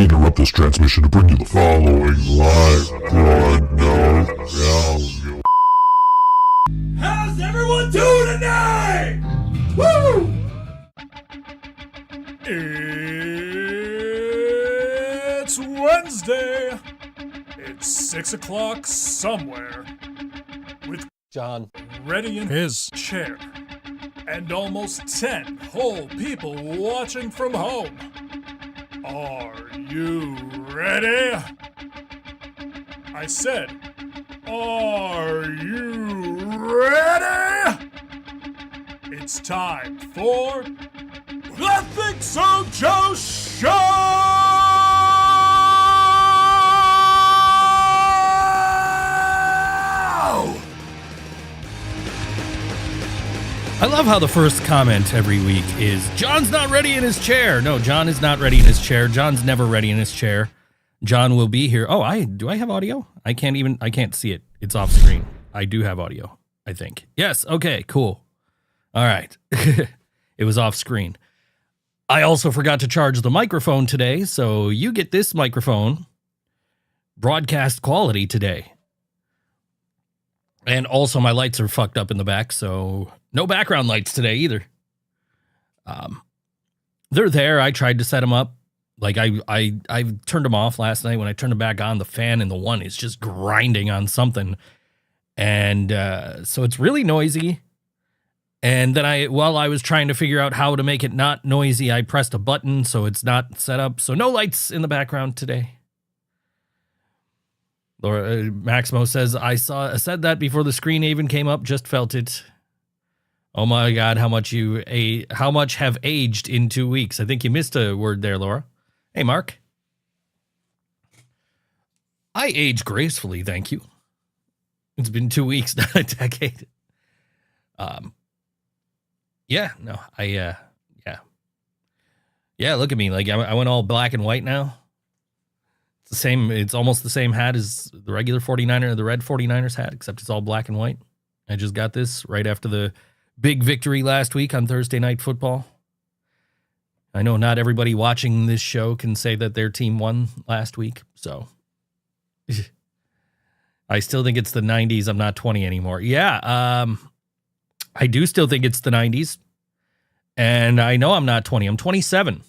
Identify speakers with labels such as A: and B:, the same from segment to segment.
A: interrupt this transmission to bring you the following live broadcast.
B: How's everyone doing tonight? Woo! It's Wednesday. It's 6 o'clock somewhere. With
C: John
B: ready in his chair. And almost 10 whole people watching from home. Are you ready? I said, are you ready? It's time for the Think So Joe Show!
C: I love how the first comment every week is, John's not ready in his chair. No, John is not ready in his chair. John's never ready in his chair. John will be here. Oh, do I have audio? I can't see it. It's off screen. I do have audio, I think. Yes, okay, cool. All right. It was off screen. I also forgot to charge the microphone today, so you get this microphone broadcast quality today. And also my lights are fucked up in the back, so no background lights today either. They're there. I tried to set them up. Like I turned them off last night. When I turned them back on, the fan in the one is just grinding on something. And so it's really noisy. And then while I was trying to figure out how to make it not noisy, I pressed a button so it's not set up. So no lights in the background today. Laura Maximo says, I said that before the screen even came up, just felt it. Oh my God, how much have aged in 2 weeks? I think you missed a word there, Laura. Hey, Mark. I age gracefully, thank you. It's been 2 weeks, not a decade. Yeah, look at me. Like I went all black and white now. It's the same. It's almost the same hat as the regular 49er, the red 49ers hat, except it's all black and white. I just got this right after the big victory last week on Thursday Night Football. I know not everybody watching this show can say that their team won last week, so I still think it's the 90s. I'm not 20 anymore. Yeah, I do still think it's the 90s, and I know I'm not 20. I'm 27.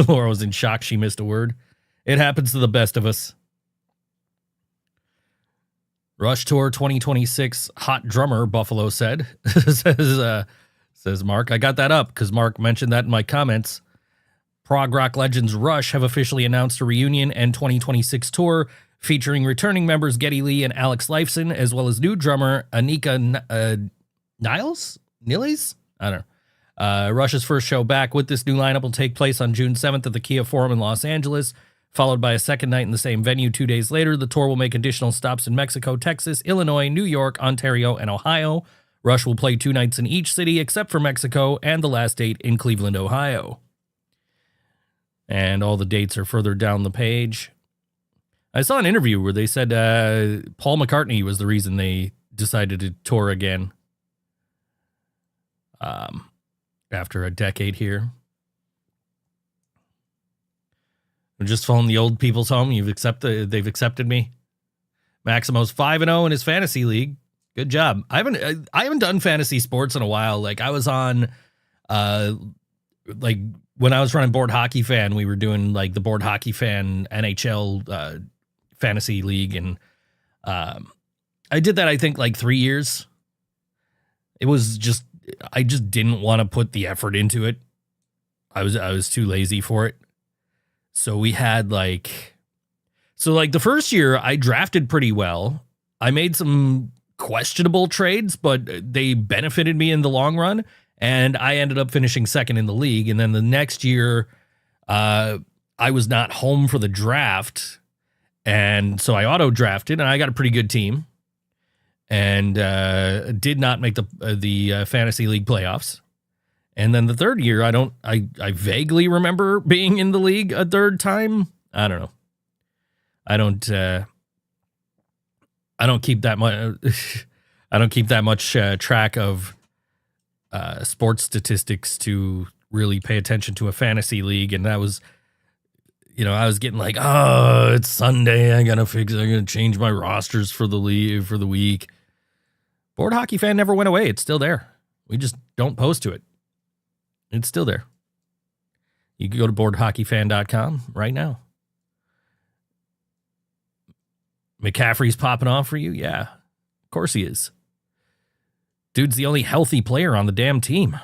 C: Laura was in shock. She missed a word. It happens to the best of us. Rush Tour 2026 hot drummer, Buffalo said. says Mark. I got that up because Mark mentioned that in my comments. Prog rock legends Rush have officially announced a reunion and 2026 tour featuring returning members Geddy Lee and Alex Lifeson, as well as new drummer Anika Niles? I don't know. Rush's first show back with this new lineup will take place on June 7th at the Kia Forum in Los Angeles, followed by a second night in the same venue 2 days later. The tour will make additional stops in Mexico, Texas, Illinois, New York, Ontario, and Ohio. Rush will play 2 nights in each city except for Mexico, and the last date in Cleveland, Ohio. And all the dates are further down the page. I saw an interview where they said Paul McCartney was the reason they decided to tour again. After a decade here. I'm just following the old people's home. They've accepted me. Maximo's 5-0 in his fantasy league. Good job. I haven't done fantasy sports in a while. Like I was on, like when I was running Board Hockey Fan, we were doing like the Board Hockey Fan NHL fantasy league, and I did that I think like 3 years. It was just I just didn't want to put the effort into it. I was too lazy for it. So we had the first year I drafted pretty well. I made some questionable trades, but they benefited me in the long run. And I ended up finishing second in the league. And then the next year, I was not home for the draft. And so I auto drafted and I got a pretty good team. And did not make the fantasy league playoffs. And then the third year, I vaguely remember being in the league a third time. I don't know. I don't keep that much. I don't keep that much track of sports statistics to really pay attention to a fantasy league, and that was I was getting like, oh, it's Sunday. I'm going to change my rosters for the week. Board Hockey Fan never went away. It's still there. We just don't post to it. It's still there. You can go to boardhockeyfan.com right now. McCaffrey's popping off for you? Yeah, of course he is. Dude's the only healthy player on the damn team.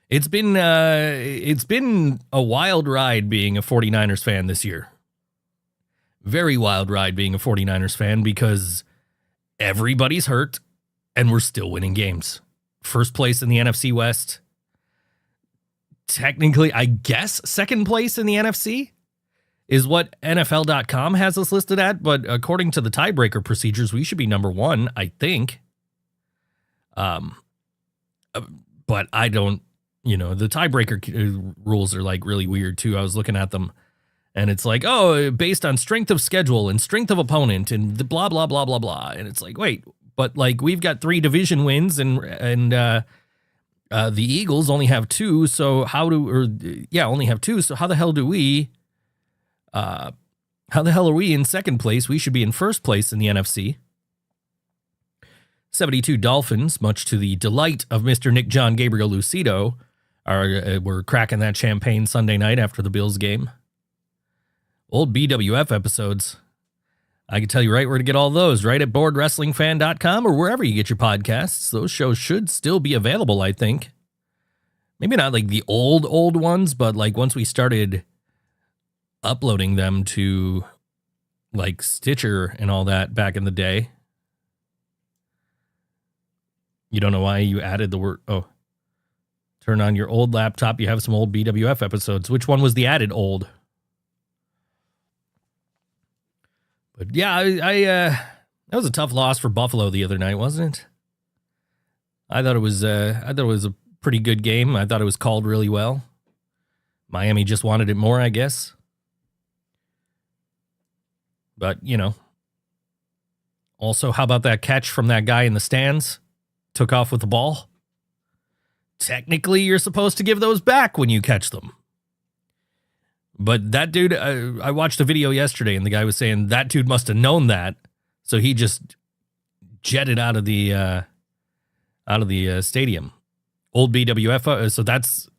C: It's been a wild ride being a 49ers fan this year. Very wild ride being a 49ers fan because everybody's hurt and we're still winning games. First place in the NFC West. Technically, I guess second place in the NFC is what NFL.com has us listed at, but according to the tiebreaker procedures, we should be number one, I think. But I don't, the tiebreaker rules are like really weird too. I was looking at them and it's like, oh, based on strength of schedule and strength of opponent and the blah, blah, blah, blah, blah. And it's like, wait, but like we've got 3 division wins and the Eagles only have 2. So only have 2. So how the hell are we in second place? We should be in first place in the NFC. 72 Dolphins, much to the delight of Mr. Nick John Gabriel Lucido, were cracking that champagne Sunday night after the Bills game. Old BWF episodes. I can tell you right where to get all those, right at boardwrestlingfan.com or wherever you get your podcasts. Those shows should still be available, I think. Maybe not like the old ones, but like once we started uploading them to like Stitcher and all that back in the day. You don't know why you added the word. Oh, turn on your old laptop. You have some old BWF episodes. Which one was the added old? But yeah, I that was a tough loss for Buffalo the other night, wasn't it? I thought it was a pretty good game. I thought it was called really well. Miami just wanted it more, I guess. But, also, how about that catch from that guy in the stands? Took off with the ball. Technically, you're supposed to give those back when you catch them. But that dude, I watched a video yesterday, and the guy was saying that dude must have known that, so he just jetted out of the stadium. Old BWF.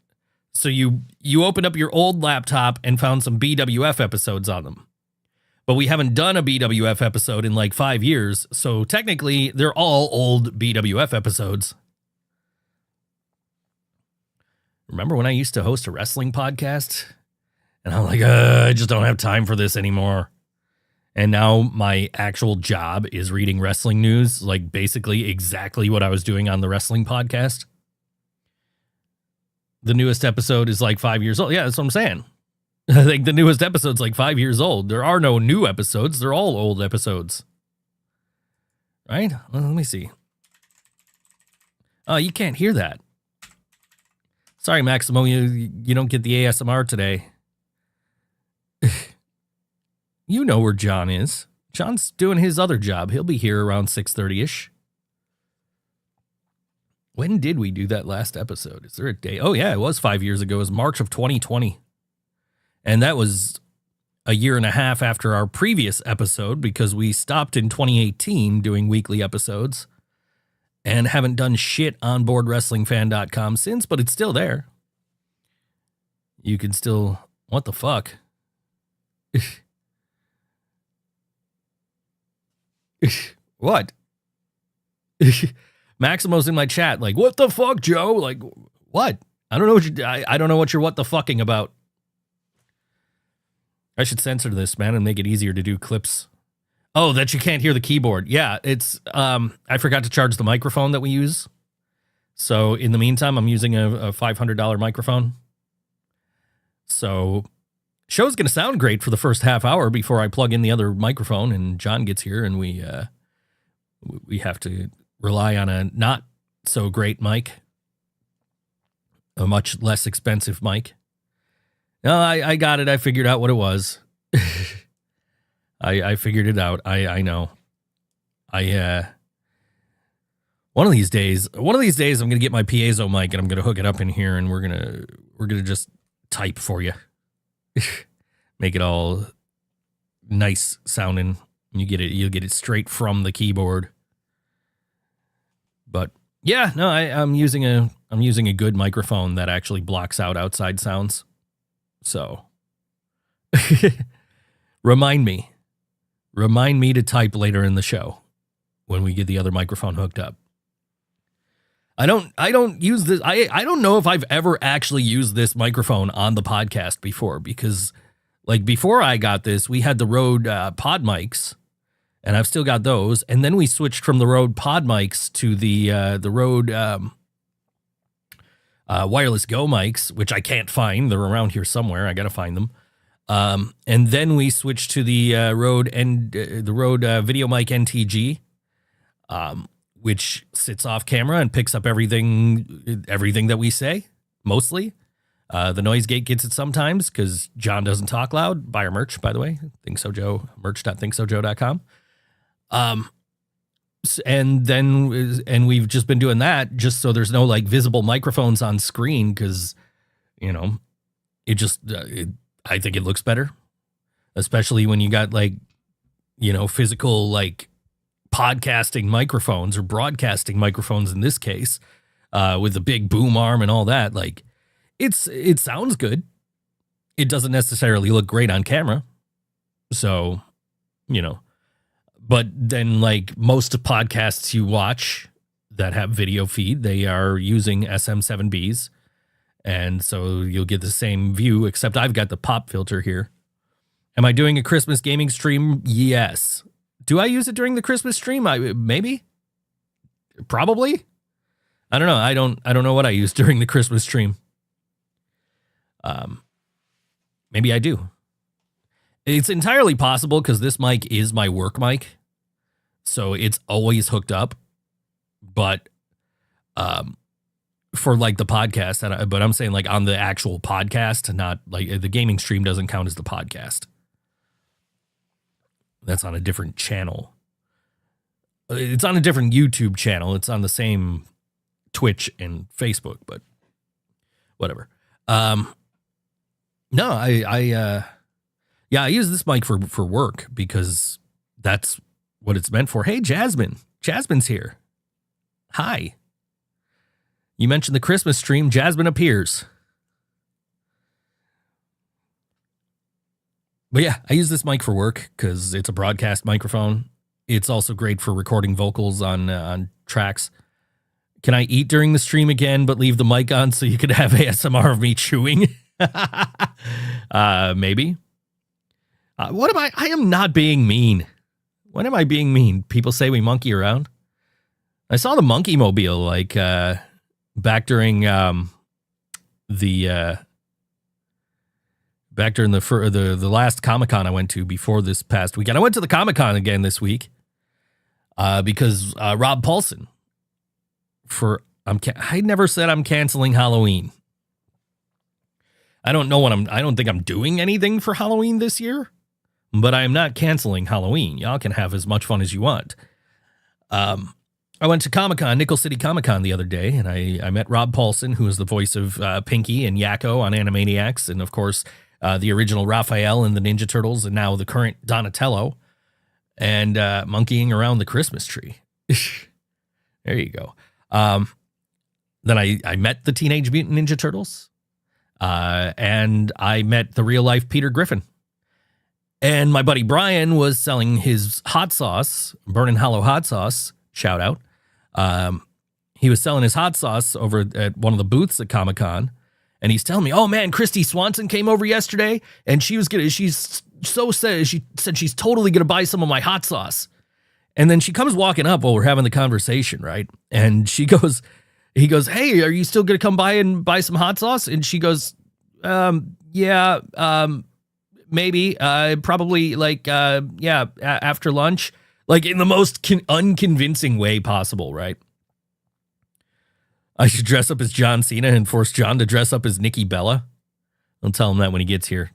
C: So you opened up your old laptop and found some BWF episodes on them. But we haven't done a BWF episode in like 5 years, so technically they're all old BWF episodes. Remember when I used to host a wrestling podcast? And I'm like, I just don't have time for this anymore. And now my actual job is reading wrestling news, like basically exactly what I was doing on the wrestling podcast. The newest episode is like 5 years old. Yeah, that's what I'm saying. I think the newest episode's like 5 years old. There are no new episodes. They're all old episodes. Right? Well, let me see. Oh, you can't hear that. Sorry, Maximo, you don't get the ASMR today. You know where John is. John's doing his other job. He'll be here around 6:30-ish. When did we do that last episode? Is there a day? Oh, yeah, it was 5 years ago. It was March of 2020. And that was a year and a half after our previous episode because we stopped in 2018 doing weekly episodes and haven't done shit on boardwrestlingfan.com since, but it's still there. You can still... What the fuck? What? Maximo's in my chat like, what the fuck, Joe? Like, what? I don't know I don't know what you're what the fucking about. I should censor this, man, and make it easier to do clips. Oh, that you can't hear the keyboard. Yeah, it's I forgot to charge the microphone that we use. So in the meantime, I'm using a $500 microphone. So show's going to sound great for the first half hour before I plug in the other microphone and John gets here and we have to rely on a not so great mic, a much less expensive mic. No, I got it. I figured out what it was. I figured it out. I know. One of these days I'm going to get my piezo mic and I'm going to hook it up in here and we're going to just type for you. Make it all nice sounding. You'll get it straight from the keyboard. But yeah, no, I'm using a good microphone that actually blocks out outside sounds. So remind me to type later in the show when we get the other microphone hooked up. I don't use this. I don't know if I've ever actually used this microphone on the podcast before, because like before I got this, we had the Rode pod mics, and I've still got those. And then we switched from the Rode pod mics to the Rode wireless Go mics, which I can't find. They're around here somewhere. I got to find them. And then we switched to the Rode Video Mic NTG, which sits off camera and picks up everything that we say, mostly. The noise gate gets it sometimes because John doesn't talk loud. Buy our merch, by the way, thinksojoe, merch.thinksojoe.com. And we've just been doing that just so there's no like visible microphones on screen, because, you know, it just, I think it looks better, especially when you got like, you know, physical like podcasting microphones or broadcasting microphones in this case, with the big boom arm and all that. Like it sounds good. It doesn't necessarily look great on camera. So, you know, but then like most of podcasts you watch that have video feed, they are using SM7Bs. And so you'll get the same view, except I've got the pop filter here. Am I doing a Christmas gaming stream? Yes. Do I use it during the Christmas stream? Maybe. Probably. I don't know. I don't know what I use during the Christmas stream. Maybe I do. It's entirely possible because this mic is my work mic, so it's always hooked up. But for like the podcast, but I'm saying like on the actual podcast, not like the gaming stream doesn't count as the podcast. That's on a different channel. It's on a different YouTube channel. It's on the same Twitch and Facebook, but whatever. No, I use this mic for work because that's what it's meant for. Hey, Jasmine. Jasmine's here. Hi. You mentioned the Christmas stream. Jasmine appears. But yeah, I use this mic for work because it's a broadcast microphone. It's also great for recording vocals on tracks. Can I eat during the stream again, but leave the mic on so you could have ASMR of me chewing? Maybe. What am I? I am not being mean. When am I being mean? People say we monkey around. I saw the monkey mobile like back during the last Comic-Con I went to before this past weekend. I went to the Comic-Con again this week because Rob Paulson I never said I'm canceling Halloween. I don't think I'm doing anything for Halloween this year, but I am not canceling Halloween. Y'all can have as much fun as you want. I went to Comic-Con, Nickel City Comic-Con the other day, and I met Rob Paulson, who is the voice of Pinky and Yakko on Animaniacs, and of course, the original Raphael in the Ninja Turtles, and now the current Donatello, and monkeying around the Christmas tree. There you go. Then I met the Teenage Mutant Ninja Turtles, and I met the real-life Peter Griffin. And my buddy Brian was selling his hot sauce, Burnin' Hollow hot sauce, shout out. He was selling his hot sauce over at one of the booths at Comic-Con, and he's telling me, "Oh man, Christy Swanson came over yesterday, and she said she's totally gonna buy some of my hot sauce." And then she comes walking up while we're having the conversation, right? And he goes, "Hey, are you still gonna come by and buy some hot sauce?" And she goes, "Yeah, maybe, probably like, after lunch." Like in the most unconvincing way possible, right? I should dress up as John Cena and force John to dress up as Nikki Bella. I'll tell him that when he gets here.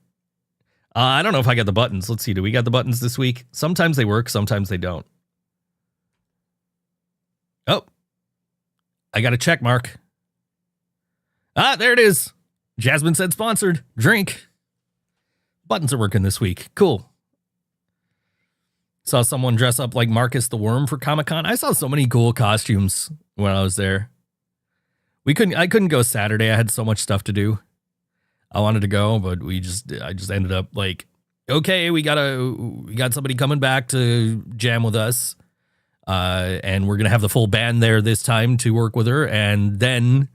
C: I don't know if I got the buttons. Let's see. Do we got the buttons this week? Sometimes they work. Sometimes they don't. Oh, I got a check mark. There it is. Jasmine said sponsored. Drink. Buttons are working this week. Cool. Saw someone dress up like Marcus the Worm for Comic-Con. I saw so many cool costumes when I was there. I couldn't go Saturday. I had so much stuff to do. I wanted to go, but I just ended up like, okay, we got somebody coming back to jam with us. And we're going to have the full band there this time to work with her. And then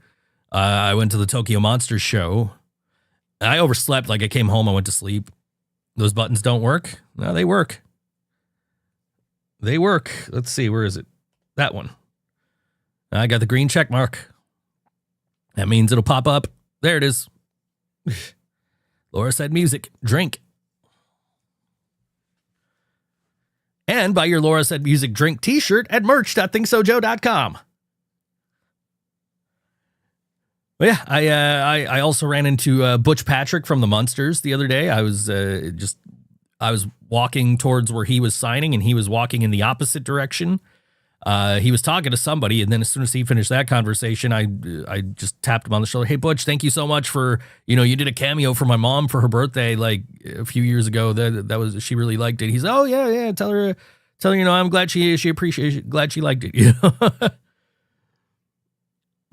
C: I went to the Tokyo Monsters show. I overslept. Like I came home, I went to sleep. Those buttons don't work. No, they work. They work. Let's see. Where is it? That one. I got the green check mark. That means it'll pop up. There it is. Laura said music. Drink. And buy your Laura Said Music Drink t-shirt at merch.thinksojoe.com. Well, yeah, I also ran into Butch Patrick from the Munsters the other day. I was walking towards where he was signing, and he was walking in the opposite direction. He was talking to somebody, and then as soon as he finished that conversation, I just tapped him on the shoulder. Hey, Butch, thank you so much for, you did a cameo for my mom for her birthday like a few years ago. That was, she really liked it. He's, oh yeah. Tell her, I'm glad she appreciated, glad she liked it.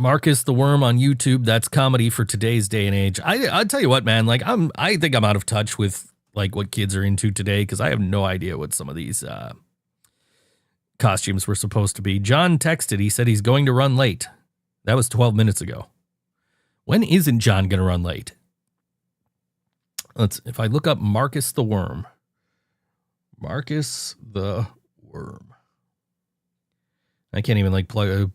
C: Marcus the Worm on YouTube. That's comedy for today's day and age. I'll tell you what, man, like I think I'm out of touch with like what kids are into today, because I have no idea what some of these costumes were supposed to be. John texted. He said he's going to run late. That was 12 minutes ago. When isn't John going to run late? If I look up Marcus the Worm. Marcus the Worm. I can't even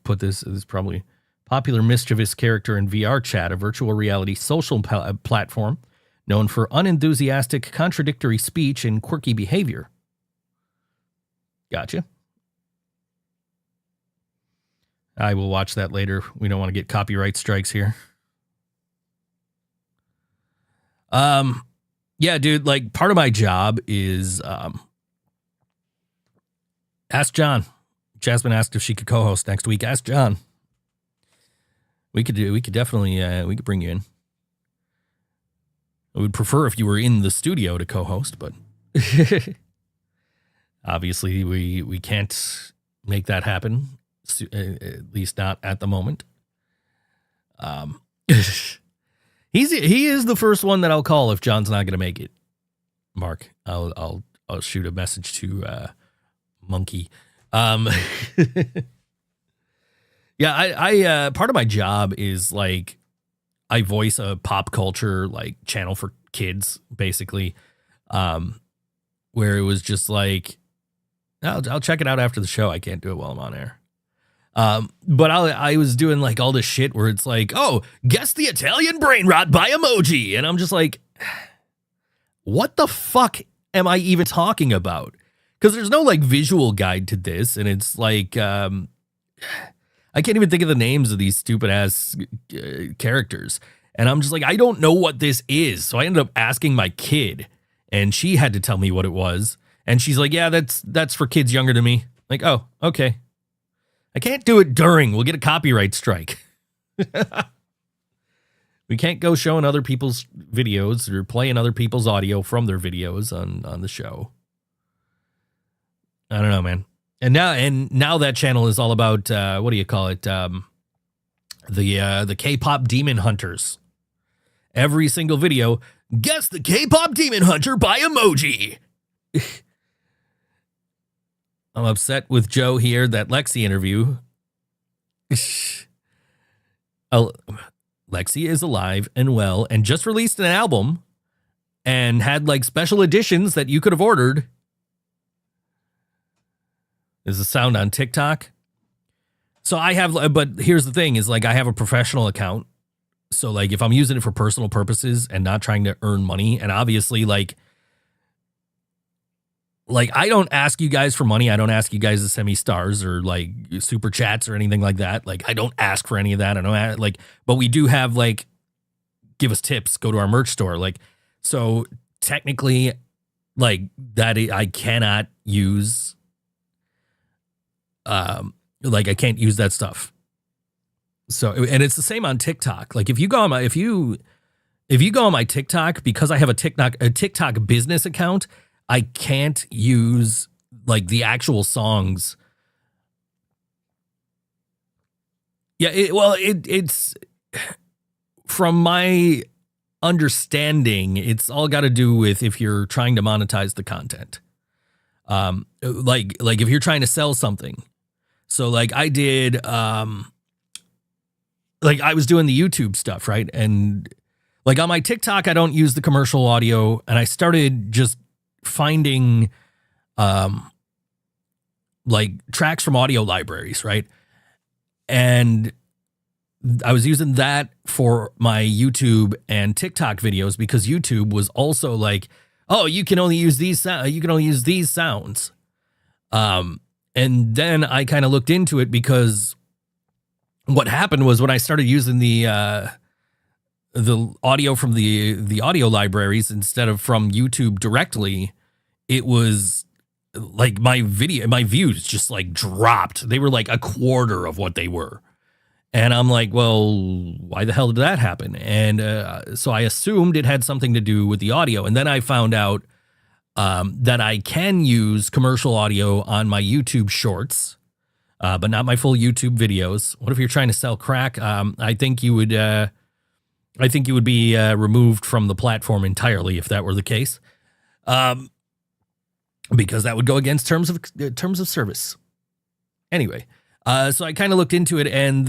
C: put this. This is probably popular mischievous character in VR chat, a virtual reality social platform known for unenthusiastic, contradictory speech and quirky behavior. Gotcha. I will watch that later. We don't want to get copyright strikes here. Yeah, dude, like part of my job is ask John. Jasmine asked if she could co-host next week. Ask John. We could definitely we could bring you in. I would prefer if you were in the studio to co-host, but obviously we can't make that happen. At least not at the moment. He is the first one that I'll call if John's not going to make it. Mark, I'll shoot a message to Monkey. Yeah, I part of my job is like I voice a pop culture like channel for kids, basically, where it was just like I'll check it out after the show. I can't do it while I'm on air. But I was doing like all this shit where it's like, oh, guess the Italian brain rot by emoji. And I'm just like, what the fuck am I even talking about? Because there's no like visual guide to this. And it's like, I can't even think of the names of these stupid ass characters. And I'm just like, I don't know what this is. So I ended up asking my kid, and she had to tell me what it was. And she's like, yeah, that's for kids younger than me. Like, oh, okay. I can't do it during. We'll get a copyright strike. We can't go showing other people's videos or playing other people's audio from their videos on the show. I don't know, man. And now that channel is all about what do you call it? The K-pop demon hunters. Every single video, guess the K-pop demon hunter by emoji. I'm upset with Joe here, that Lexi interview. Lexi is alive and well and just released an album and had like special editions that you could have ordered. There's a sound on TikTok. So I have, but here's the thing is like I have a professional account. So like if I'm using it for personal purposes and not trying to earn money, and obviously like I don't ask you guys for money. I don't ask you guys to send me stars or like super chats or anything like that. Like I don't ask for any of that. I don't like, but we do have like, give us tips, go to our merch store. Like, so technically like that I cannot use, like I can't use that stuff. So, and it's the same on TikTok. Like if you go on if you If you go on my TikTok, because I have a TikTok business account, I can't use like the actual songs. Yeah, it's from my understanding, it's all got to do with if you're trying to monetize the content. Like if you're trying to sell something. So like I did, like I was doing the YouTube stuff, right? And like on my TikTok, I don't use the commercial audio, and I started just finding, like tracks from audio libraries, right? And I was using that for my YouTube and TikTok videos because YouTube was also like, oh, you can only use these sounds. And then I kind of looked into it because what happened was when I started using the audio from the audio libraries instead of from YouTube directly, it was like my views just like dropped. They were like a quarter of what they were. And I'm like, well, why the hell did that happen? And so I assumed it had something to do with the audio. And then I found out that I can use commercial audio on my YouTube shorts, but not my full YouTube videos. What if you're trying to sell crack? I think you would be removed from the platform entirely if that were the case, because that would go against terms of service. Anyway. So I kind of looked into it, and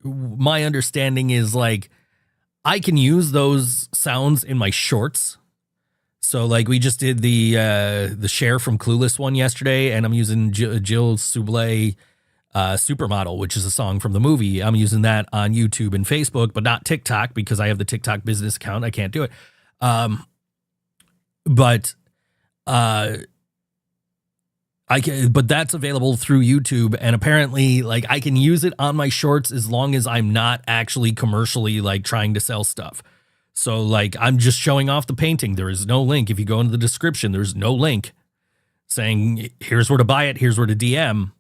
C: my understanding is like I can use those sounds in my shorts. So like we just did the Cher from Clueless one yesterday, and I'm using Jill Souble Supermodel, which is a song from the movie. I'm using that on YouTube and Facebook, but not TikTok because I have the TikTok business account. I can't do it. But that's available through YouTube, and apparently like I can use it on my shorts as long as I'm not actually commercially like trying to sell stuff. So like I'm just showing off the painting. There is no link. If you go into the description, there's no link saying here's where to buy it, here's where to DM.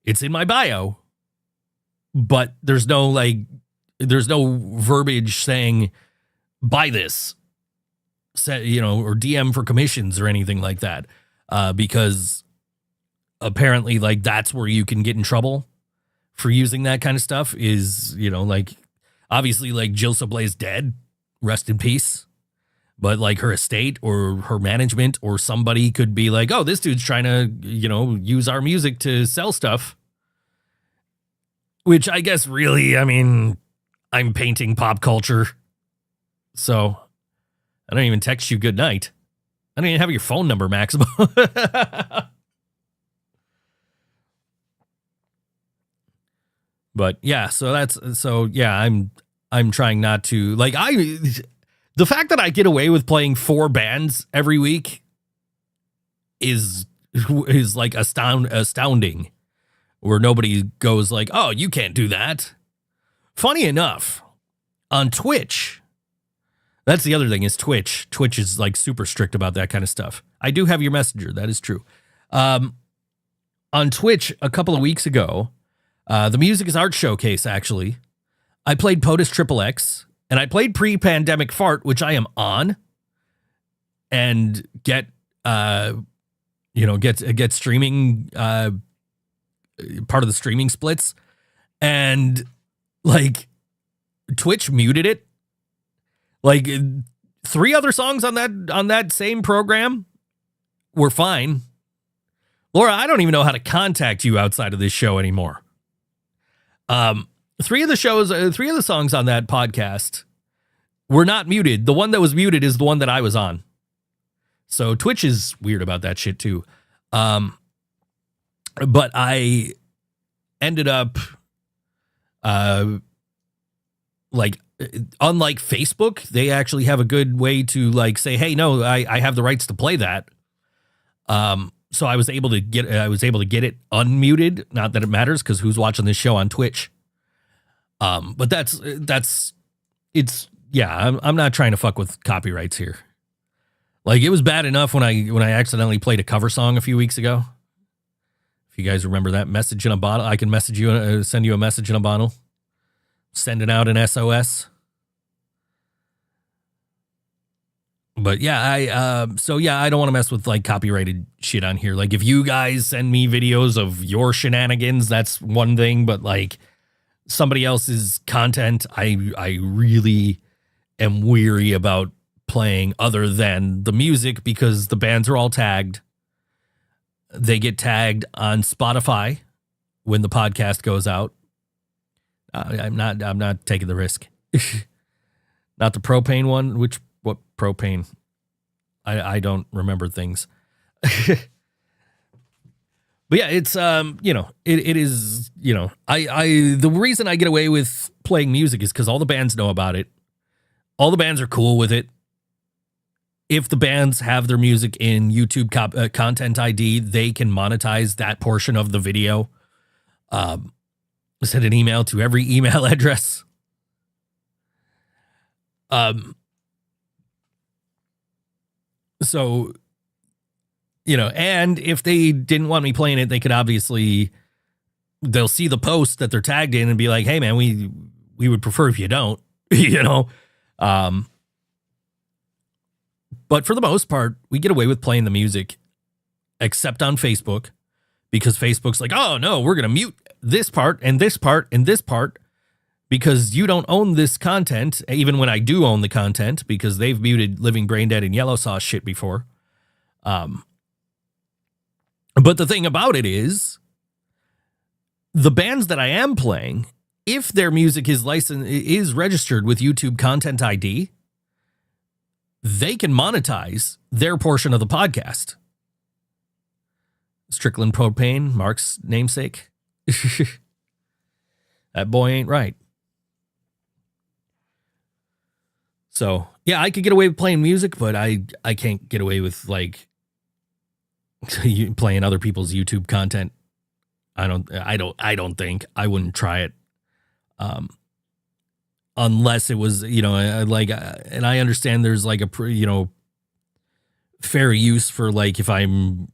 C: It's in my bio, but there's no verbiage saying buy this, or DM for commissions or anything like that. Because apparently like that's where you can get in trouble for using that kind of stuff is, like obviously like Jill Soble's dead, rest in peace. But like her estate or her management or somebody could be like, oh, this dude's trying to, use our music to sell stuff. Which I guess really, I mean, I'm painting pop culture. So I don't even text you good night. I don't even have your phone number, Maximo. But yeah, I'm trying not to like the fact that I get away with playing 4 bands every week is like astounding. Where nobody goes like, "Oh, you can't do that." Funny enough, on Twitch, that's the other thing is Twitch. Twitch is like super strict about that kind of stuff. I do have your messenger. That is true. On Twitch a couple of weeks ago, the Music is Art showcase, actually, I played POTUS XXX, and I played Pre-Pandemic Fart, which I am on, and get streaming, part of the streaming splits, and like Twitch muted it. Like 3 other songs on that same program were fine. Laura, I don't even know how to contact you outside of this show anymore. 3 of the songs on that podcast were not muted. The one that was muted is the one that I was on. So Twitch is weird about that shit too. But I ended up, like, unlike Facebook, they actually have a good way to like say, hey, no, I have the rights to play that. So I was able to get it unmuted. Not that it matters because who's watching this show on Twitch? But I'm not trying to fuck with copyrights here. Like it was bad enough when I accidentally played a cover song a few weeks ago. If you guys remember that, Message in a Bottle, I can message you, send you a message in a bottle, sending out an SOS. But yeah, I don't want to mess with like copyrighted shit on here. Like if you guys send me videos of your shenanigans, that's one thing, but like somebody else's content, I really am weary about playing other than the music because the bands are all tagged. They get tagged on Spotify when the podcast goes out. I'm not taking the risk. Not the propane one. What propane? I don't remember things. But yeah, it's it is, the reason I get away with playing music is because all the bands know about it. All the bands are cool with it. If the bands have their music in YouTube content ID, they can monetize that portion of the video. Send an email to every email address. So, and if they didn't want me playing it, they could they'll see the post that they're tagged in and be like, hey man, we would prefer if you don't, but for the most part, we get away with playing the music, except on Facebook, because Facebook's like, oh no, we're going to mute this part and this part and this part because you don't own this content, even when I do own the content, because they've muted Living Brain Dead and Yellow Sauce shit before. But the thing about it is, the bands that I am playing, if their music is registered with YouTube Content ID, they can monetize their portion of the podcast. Strickland Propane, Mark's namesake. That boy ain't right. So, yeah, I could get away with playing music, but I can't get away with, like, playing other people's YouTube content. I don't think. I wouldn't try it. Unless it was, and I understand there's like a, fair use for like if I'm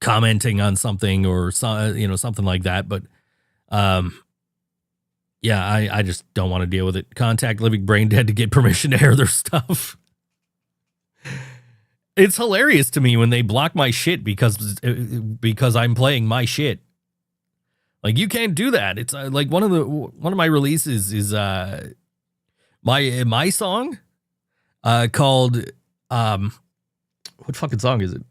C: commenting on something or, something like that. But, yeah, I just don't want to deal with it. Contact Living Brain Dead to get permission to air their stuff. It's hilarious to me when they block my shit because I'm playing my shit. Like, you can't do that. It's like one of my releases is my song called what fucking song is it?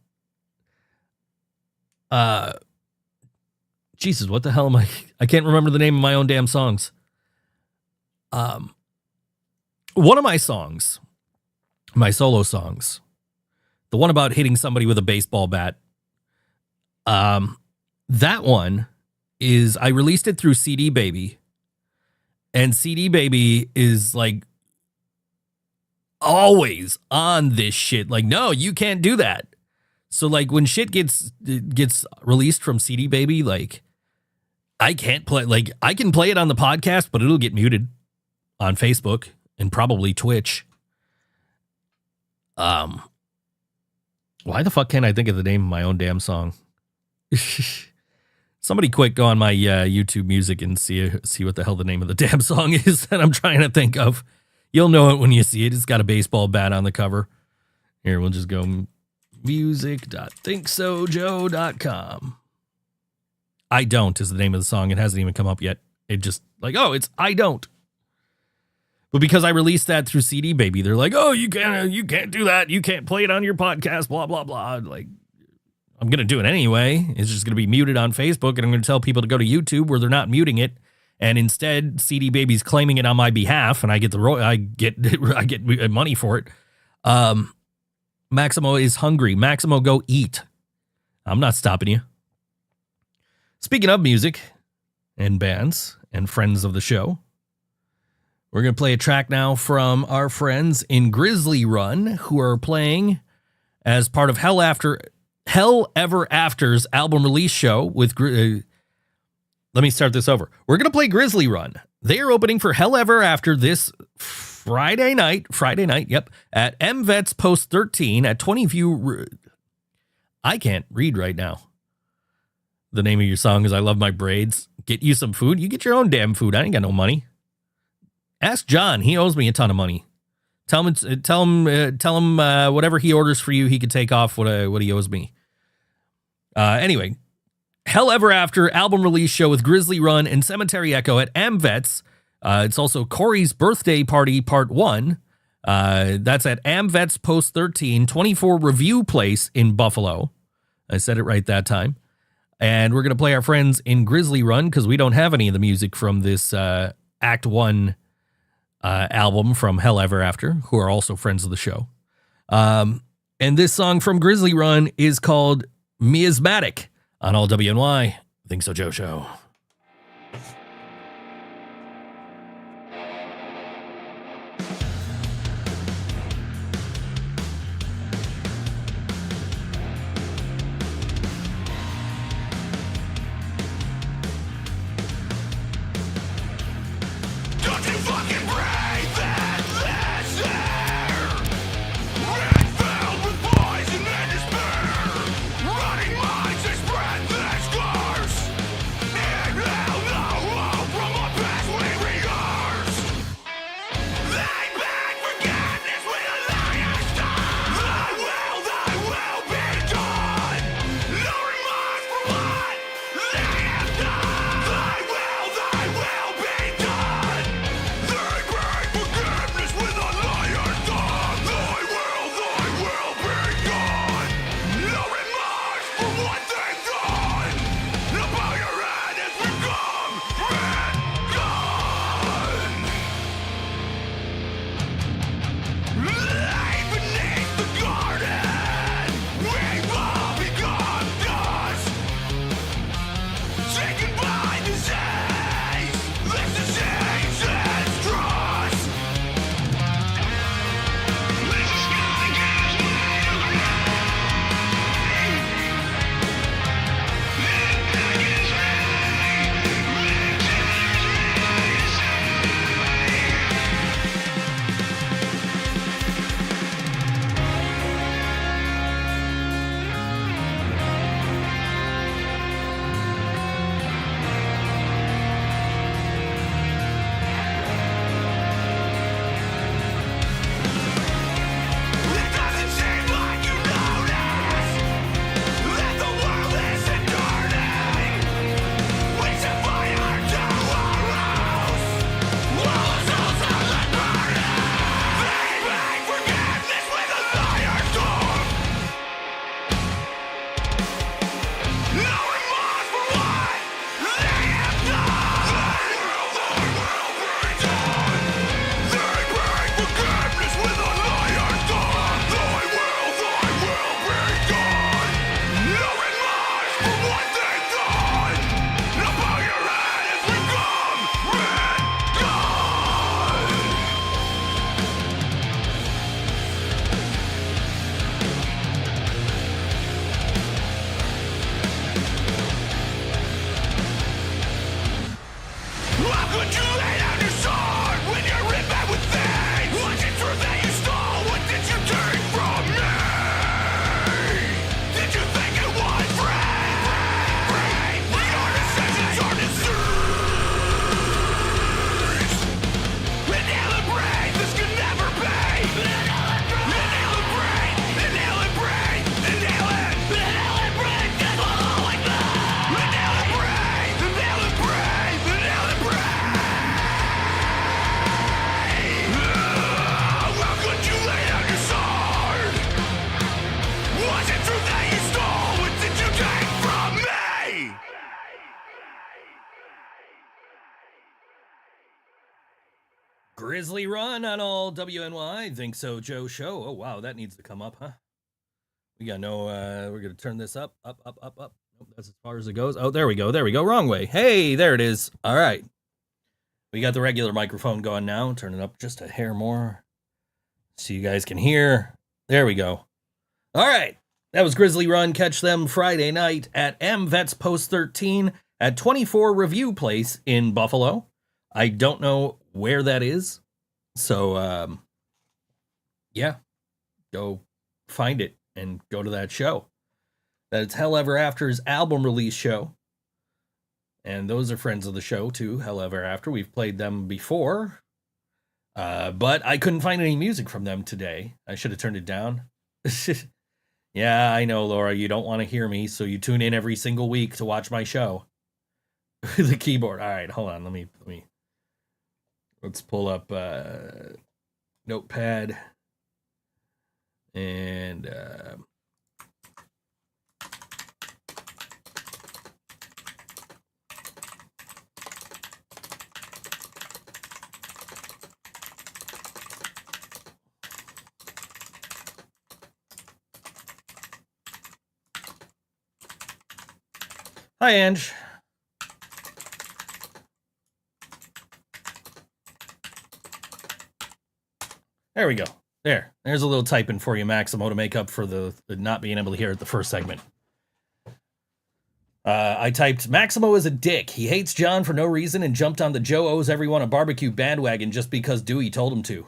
C: Jesus, what the hell am I can't remember the name of my own damn songs. One of my songs, my solo songs, the one about hitting somebody with a baseball bat, that one is, I released it through CD Baby, and CD Baby is like always on this shit. Like, no, you can't do that. So like when shit gets released from CD Baby, like I can't play, like I can play it on the podcast, but it'll get muted on Facebook and probably Twitch. Why the fuck can't I think of the name of my own damn song? Somebody quick go on my YouTube music and see what the hell the name of the damn song is that I'm trying to think of. You'll know it when you see it. It's got a baseball bat on the cover. Here, we'll just go music.thinksojoe.com. I Don't is the name of the song. It hasn't even come up yet. It just like, oh, it's I Don't. But because I released that through CD Baby, they're like, oh, you can't do that. You can't play it on your podcast, blah, blah, blah. Like, I'm going to do it anyway. It's just going to be muted on Facebook, and I'm going to tell people to go to YouTube where they're not muting it. And instead, CD Baby's claiming it on my behalf, and I get I get money for it. Maximo is hungry. Maximo, go eat. I'm not stopping you. Speaking of music and bands and friends of the show, we're going to play a track now from our friends in Grizzly Run, who are playing as part of Hell Ever After's album release show with... let me start this over. We're going to play Grizzly Run. They are opening for Hell Ever After this Friday night, yep, at MVET's Post 13 at 20 View... I can't read right now. The name of your song is I Love My Braids. Get you some food? You get your own damn food. I ain't got no money. Ask John. He owes me a ton of money. Tell him whatever he orders for you, he could take off what he owes me. Anyway, Hell Ever After album release show with Grizzly Run and Cemetery Echo at AmVets. It's also Corey's birthday party part 1. That's at AmVets Post 13, 24 Review Place in Buffalo. I said it right that time. And we're going to play our friends in Grizzly Run because we don't have any of the music from this Act 1 album from Hell Ever After, who are also friends of the show. And this song from Grizzly Run is called Miasmatic on all WNY. Think So Joe Show. Grizzly Run on all WNY. Think So Joe Show. Oh, wow. That needs to come up, huh? We got no, we're going to turn this up. Nope, that's as far as it goes. Oh, there we go. Wrong way. Hey, there it is. All right. We got the regular microphone going now. Turn it up just a hair more so you guys can hear. There we go. All right. That was Grizzly Run. Catch them Friday night at AmVets Post 13 at 24 Review Place in Buffalo. I don't know where that is. So, yeah, go find it and go to that show. That's Hell Ever After's album release show. And those are friends of the show, too, Hell Ever After. We've played them before. But I couldn't find any music from them today. I should have turned it down. Yeah, I know, Laura, you don't want to hear me, so you tune in every single week to watch my show. The keyboard. All right, hold on. Let's pull up Notepad and hi, Ange. There we go. There's a little typing for you, Maximo, to make up for the not being able to hear it the first segment. I typed, Maximo is a dick. He hates John for no reason and jumped on the Joe owes everyone a barbecue bandwagon just because Dewey told him to.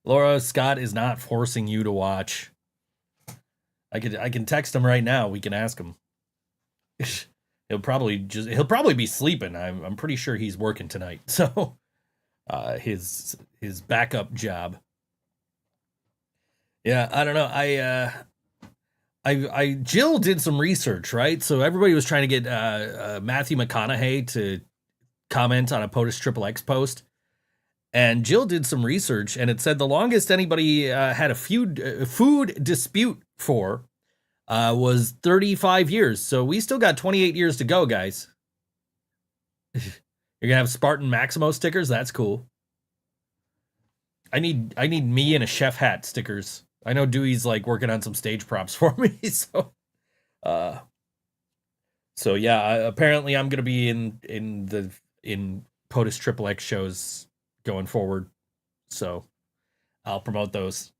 C: Laura, Scott is not forcing you to watch. I can text him right now. We can ask him. He'll probably be sleeping. I'm pretty sure he's working tonight. So his backup job. Yeah, I don't know. I Jill did some research, right? So everybody was trying to get Matthew McConaughey to comment on a POTUS XXX post. And Jill did some research, and it said the longest anybody had a food dispute for was 35 years. So we still got 28 years to go, guys. You're going to have Spartan Maximo stickers? That's cool. I need me in a chef hat stickers. I know Dewey's like working on some stage props for me, so yeah, apparently I'm gonna be in POTUS XXX shows going forward, so I'll promote those.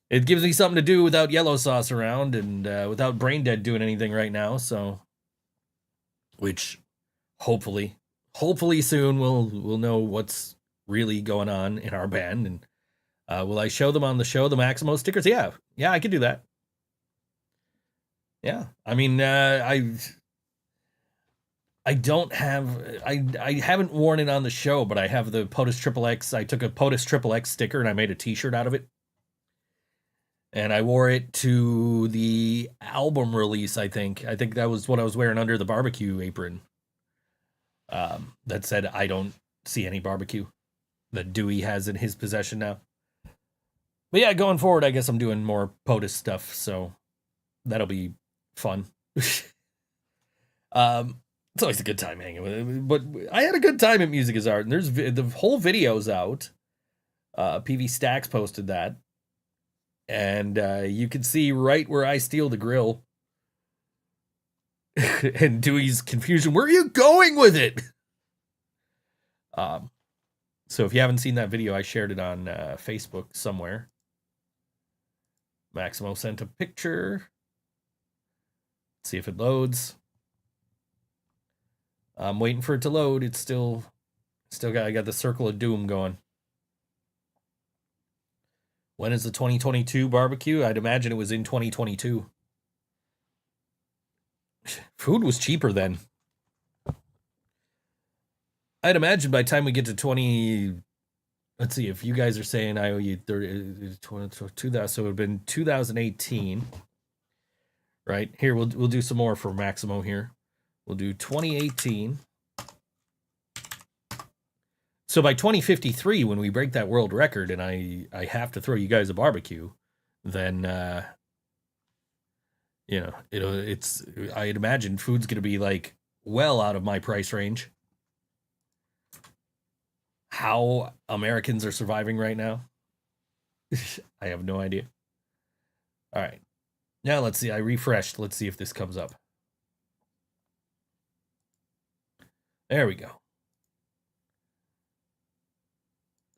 C: It gives me something to do without Yellow Sauce around and without Brain Dead doing anything right now, so which hopefully soon we'll know what's really going on in our band. And will I show them on the show, the Maximo stickers? Yeah, I could do that. Yeah, I mean, I haven't worn it on the show, but I have the POTUS XXX. I took a POTUS XXX sticker and I made a t-shirt out of it. And I wore it to the album release, I think. I think that was what I was wearing under the barbecue apron. That said, I don't see any barbecue that Dewey has in his possession now. But yeah, going forward, I guess I'm doing more POTUS stuff, so that'll be fun. It's always a good time hanging with it. But I had a good time at Music is Art, and there's the whole video's out. PV Stacks posted that. And you can see right where I steal the grill. And Dewey's confusion, where are you going with it? So if you haven't seen that video, I shared it on Facebook somewhere. Maximo sent a picture. Let's see if it loads. I'm waiting for it to load. It's still I got the circle of doom going. When is the 2022 barbecue? I'd imagine it was in 2022. Food was cheaper then. I'd imagine by the time we get to 20, let's see, if you guys are saying I owe you 2000, so it would have been 2018. Right, here, we'll do some more for Maximo here. We'll do 2018. So by 2053, when we break that world record and I have to throw you guys a barbecue, then, I'd imagine food's going to be like well out of my price range. How Americans are surviving right now, I have no idea. All right. Now let's see. I refreshed. Let's see if this comes up. There we go.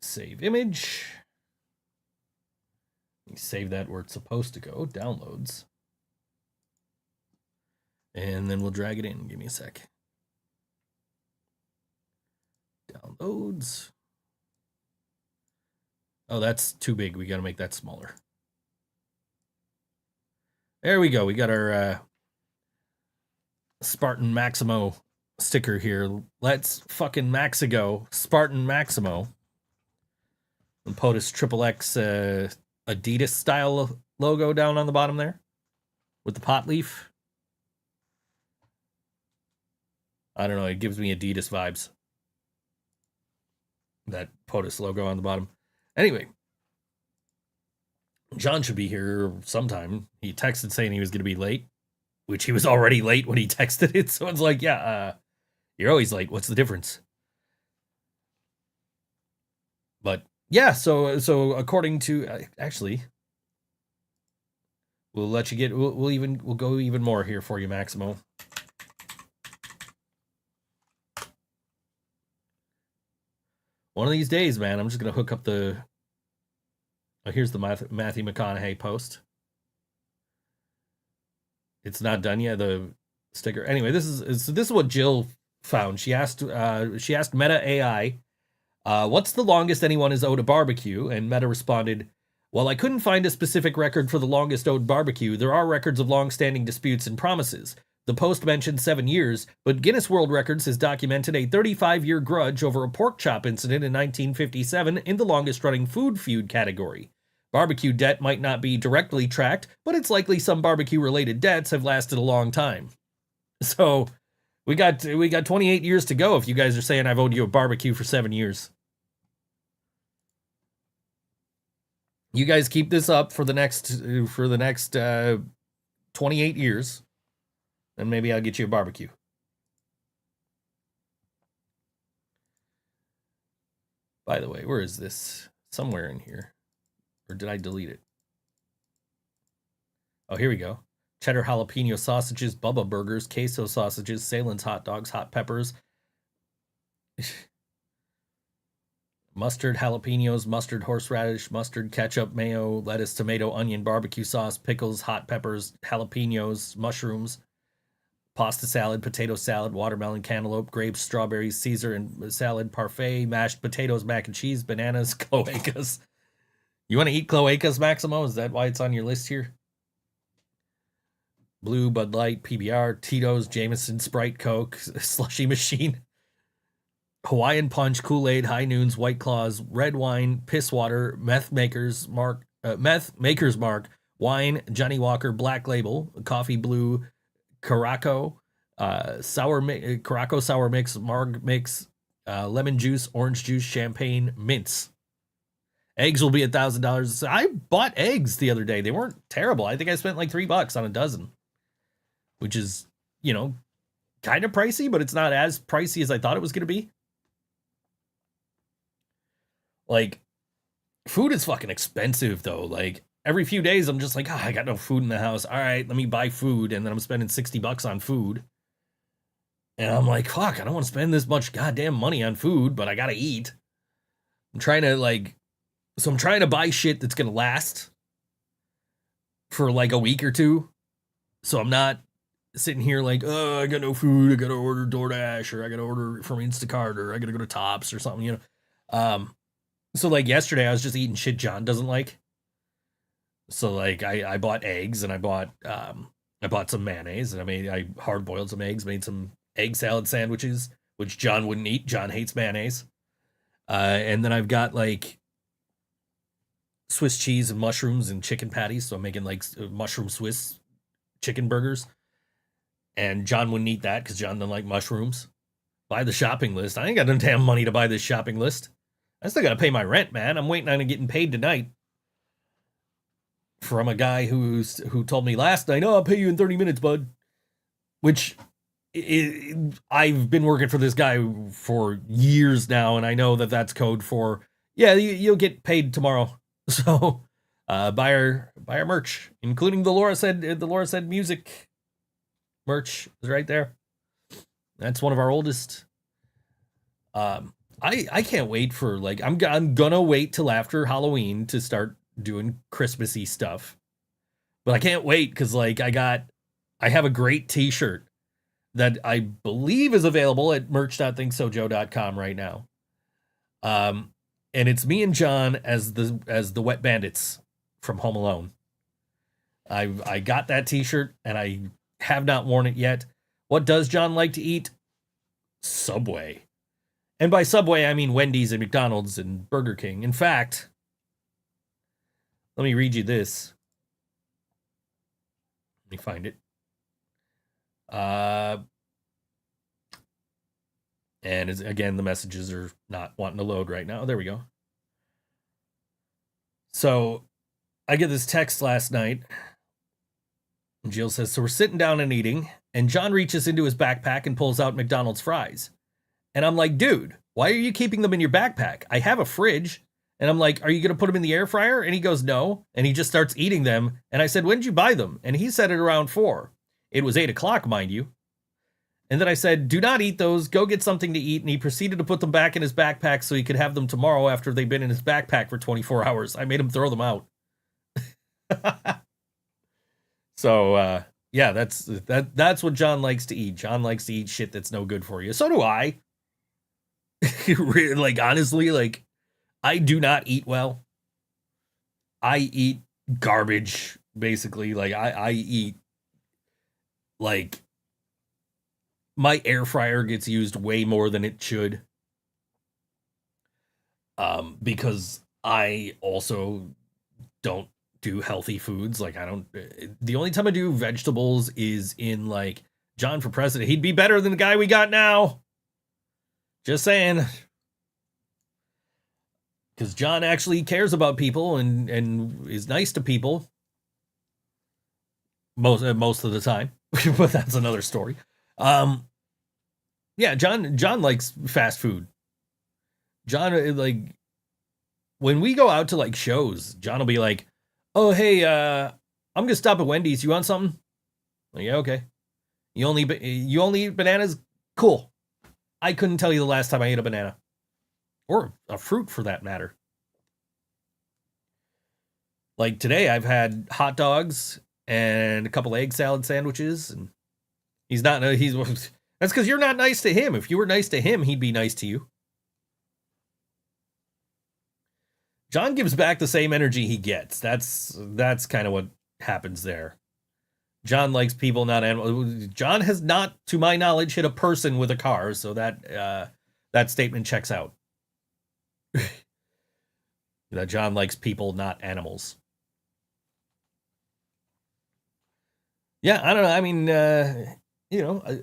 C: Save image. Save that where it's supposed to go. Downloads. And then we'll drag it in. Give me a sec. Downloads. Oh, that's too big. We got to make that smaller. There we go. We got our Spartan Maximo sticker here. Let's fucking Maxigo, Spartan Maximo. And POTUS Triple X Adidas style logo down on the bottom there with the pot leaf. I don't know. It gives me Adidas vibes. That POTUS logo on the bottom. Anyway, John should be here sometime. He texted saying he was going to be late, which he was already late when he texted it. So it's like, yeah, you're always late. What's the difference? But yeah, so according to actually, we'll let you get. We'll go even more here for you, Maximo. One of these days, man, I'm just gonna hook up the. Oh, here's the Matthew McConaughey post. It's not done yet. The sticker. Anyway, this is what Jill found. She asked Meta AI, what's the longest anyone has owed a barbecue? And Meta responded, while I couldn't find a specific record for the longest owed barbecue, there are records of long-standing disputes and promises. The post mentioned 7 years, but Guinness World Records has documented a 35-year grudge over a pork chop incident in 1957 in the longest-running food feud category. Barbecue debt might not be directly tracked, but it's likely some barbecue-related debts have lasted a long time. So, we got 28 years to go if you guys are saying I've owed you a barbecue for 7 years. You guys keep this up for the next 28 years. And maybe I'll get you a barbecue. By the way, where is this? Somewhere in here. Or did I delete it? Oh, here we go. Cheddar jalapeno sausages, Bubba burgers, queso sausages, Salen's hot dogs, hot peppers, mustard jalapenos, mustard horseradish, mustard ketchup, mayo, lettuce, tomato, onion, barbecue sauce, pickles, hot peppers, jalapenos, mushrooms, pasta salad, potato salad, watermelon, cantaloupe, grapes, strawberries, Caesar and salad, parfait, mashed potatoes, mac and cheese, bananas, cloacas. You want to eat cloacas, Maximo? Is that why it's on your list here? Blue, Bud Light, PBR, Tito's, Jameson, Sprite, Coke, Slushy Machine, Hawaiian Punch, Kool-Aid, High Noons, White Claws, red wine, piss water, Meth Maker's Mark, wine, Johnny Walker, Black Label, Coffee Blue, Caraco, Caraco sour mix, Marg mix, lemon juice, orange juice, champagne, mints. Eggs will be $1,000. I bought eggs the other day. They weren't terrible. I think I spent like $3 on a dozen, which is, kind of pricey, but it's not as pricey as I thought it was going to be. Like, food is fucking expensive though. Like, every few days I'm just like, I got no food in the house. All right, let me buy food. And then I'm spending $60 on food. And I'm like, fuck, I don't want to spend this much goddamn money on food, but I got to eat. I'm trying to buy shit that's going to last for like a week or two. So I'm not sitting here like, I got no food. I got to order DoorDash, or I got to order from Instacart, or I got to go to Tops or something, So like yesterday I was just eating shit John doesn't like. So like I bought eggs, and I bought some mayonnaise, and I hard boiled some eggs, made some egg salad sandwiches, which John wouldn't eat. John hates mayonnaise. And then I've got like Swiss cheese and mushrooms and chicken patties. So I'm making like mushroom Swiss chicken burgers. And John wouldn't eat that because John doesn't like mushrooms. Buy the shopping list. I ain't got no damn money to buy this shopping list. I still got to pay my rent, man. I'm waiting on it getting paid tonight. From a guy who told me last night, I'll pay you in 30 minutes, bud. Which I've been working for this guy for years now, and I know that that's code for, you'll get paid tomorrow. So buy our merch, including the Laura said music merch is right there. That's one of our oldest. I can't wait for like I'm gonna wait till after Halloween to start doing Christmassy stuff. But I can't wait because like I have a great t-shirt that I believe is available at merch.thinksojoe.com right now. And it's me and John as the wet bandits from Home Alone. I got that t-shirt and I have not worn it yet. What does John like to eat? Subway. And by Subway, I mean Wendy's and McDonald's and Burger King. In fact, let me read you this. Let me find it. And again, the messages are not wanting to load right now. There we go. So I get this text last night. And Jill says, so we're sitting down and eating, and John reaches into his backpack and pulls out McDonald's fries. And I'm like, dude, why are you keeping them in your backpack? I have a fridge. And I'm like, are you going to put them in the air fryer? And he goes, no. And he just starts eating them. And I said, when did you buy them? And he said it around 4. It was 8 o'clock, mind you. And then I said, do not eat those. Go get something to eat. And he proceeded to put them back in his backpack so he could have them tomorrow after they've been in his backpack for 24 hours. I made him throw them out. So, yeah, that's what John likes to eat. John likes to eat shit that's no good for you. So do I. Like, honestly, like, I do not eat well. I eat garbage, basically. Like, I eat, like, my air fryer gets used way more than it should. Because I also don't do healthy foods. Like, the only time I do vegetables is in, like, John for president. He'd be better than the guy we got now. Just saying. Because John actually cares about people and is nice to people. Most of the time. But that's another story. Yeah, John likes fast food. John, like, when we go out to, like, shows, John will be like, oh, hey, I'm gonna stop at Wendy's. You want something? Like, yeah, okay. You only eat bananas? Cool. I couldn't tell you the last time I ate a banana. Or a fruit, for that matter. Like, today, I've had hot dogs and a couple egg salad sandwiches, and that's because you're not nice to him. If you were nice to him, he'd be nice to you. John gives back the same energy he gets. That's kind of what happens there. John likes people, not animals. John has not, to my knowledge, hit a person with a car, so that statement checks out. That John likes people, not animals. Yeah, I don't know. I mean,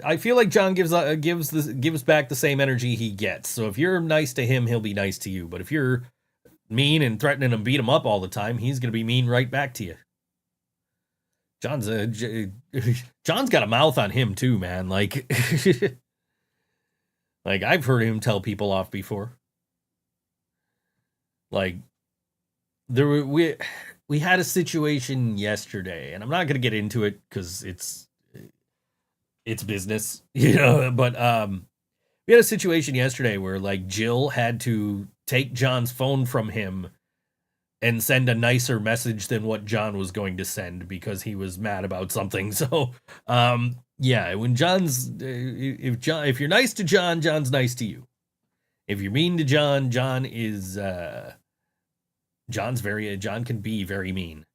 C: I feel like John gives back the same energy he gets. So if you're nice to him, he'll be nice to you. But if you're mean and threatening to beat him up all the time, he's going to be mean right back to you. John's got a mouth on him too, man. Like, like, I've heard him tell people off before. Like, we had a situation yesterday, and I'm not going to get into it because it's business, but we had a situation yesterday where, like, Jill had to take John's phone from him and send a nicer message than what John was going to send because he was mad about something. So, yeah, when if you're nice to John, John's nice to you. If you're mean to John, John can be very mean.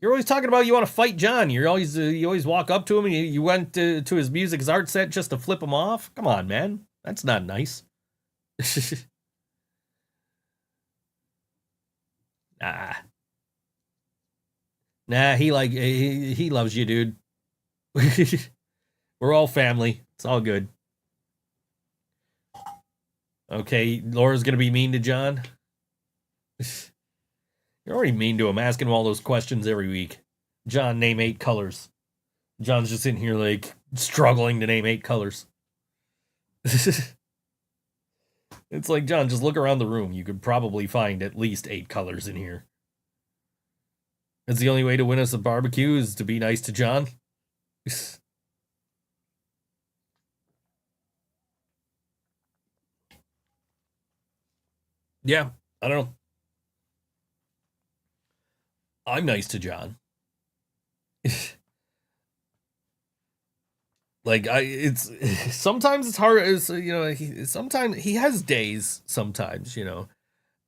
C: You're always talking about you want to fight John. You always walk up to him and you went to his music, his art set just to flip him off. Come on, man. That's not nice. Nah, he loves you, dude. We're all family. It's all good. Okay, Laura's gonna be mean to John. You're already mean to him, asking him all those questions every week. John, name 8 colors. John's just in here, like, struggling to name 8 colors. It's like, John, just look around the room. You could probably find at least 8 colors in here. That's the only way to win us a barbecue is to be nice to John. Yeah, I don't know. I'm nice to John. Like, sometimes it's hard, sometimes he has days sometimes,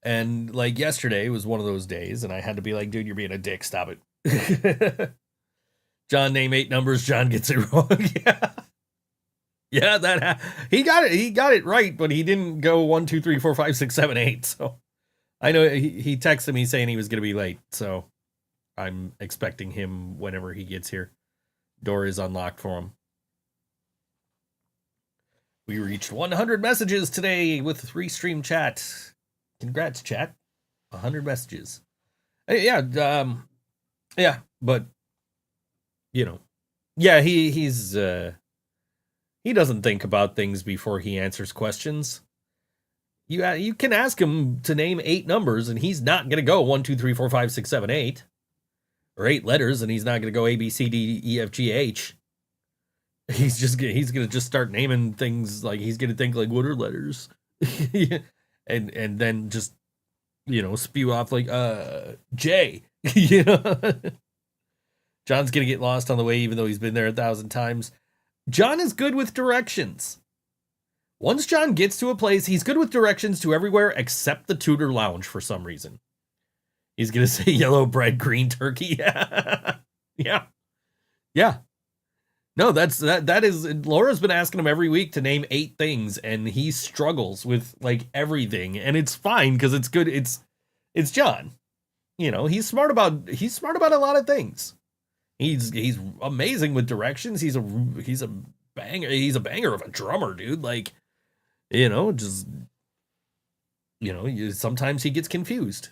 C: and like yesterday was one of those days and I had to be like, dude, you're being a dick, stop it. John name 8 numbers. John gets it wrong. Yeah. Yeah, he got it. He got it right, but he didn't go 1, 2, 3, 4, 5, 6, 7, 8. So I know he texted me saying he was going to be late. So I'm expecting him whenever he gets here. Door is unlocked for him. We reached 100 messages today with Restream chat. Congrats, chat. 100 messages. Yeah, but he doesn't think about things before he answers questions. You can ask him to name 8 numbers, and he's not gonna go 1, 2, 3, 4, 5, 6, 7, 8, or 8 letters, and he's not gonna go A, B, C, D, E, F, G, H. He's gonna just start naming things, like he's gonna think like, what are letters? and then just spew off like J. John's gonna get lost on the way, even though he's been there 1,000 times. John is good with directions. Once John gets to a place, he's good with directions to everywhere except the Tudor Lounge for some reason. He's gonna say yellow bread, green turkey. Yeah. No, that is Laura's been asking him every week to name 8 things, and he struggles with like everything, and it's fine because it's good. It's John. He's smart about a lot of things. He's amazing with directions. He's a banger. He's a banger of a drummer, dude. Like, sometimes he gets confused.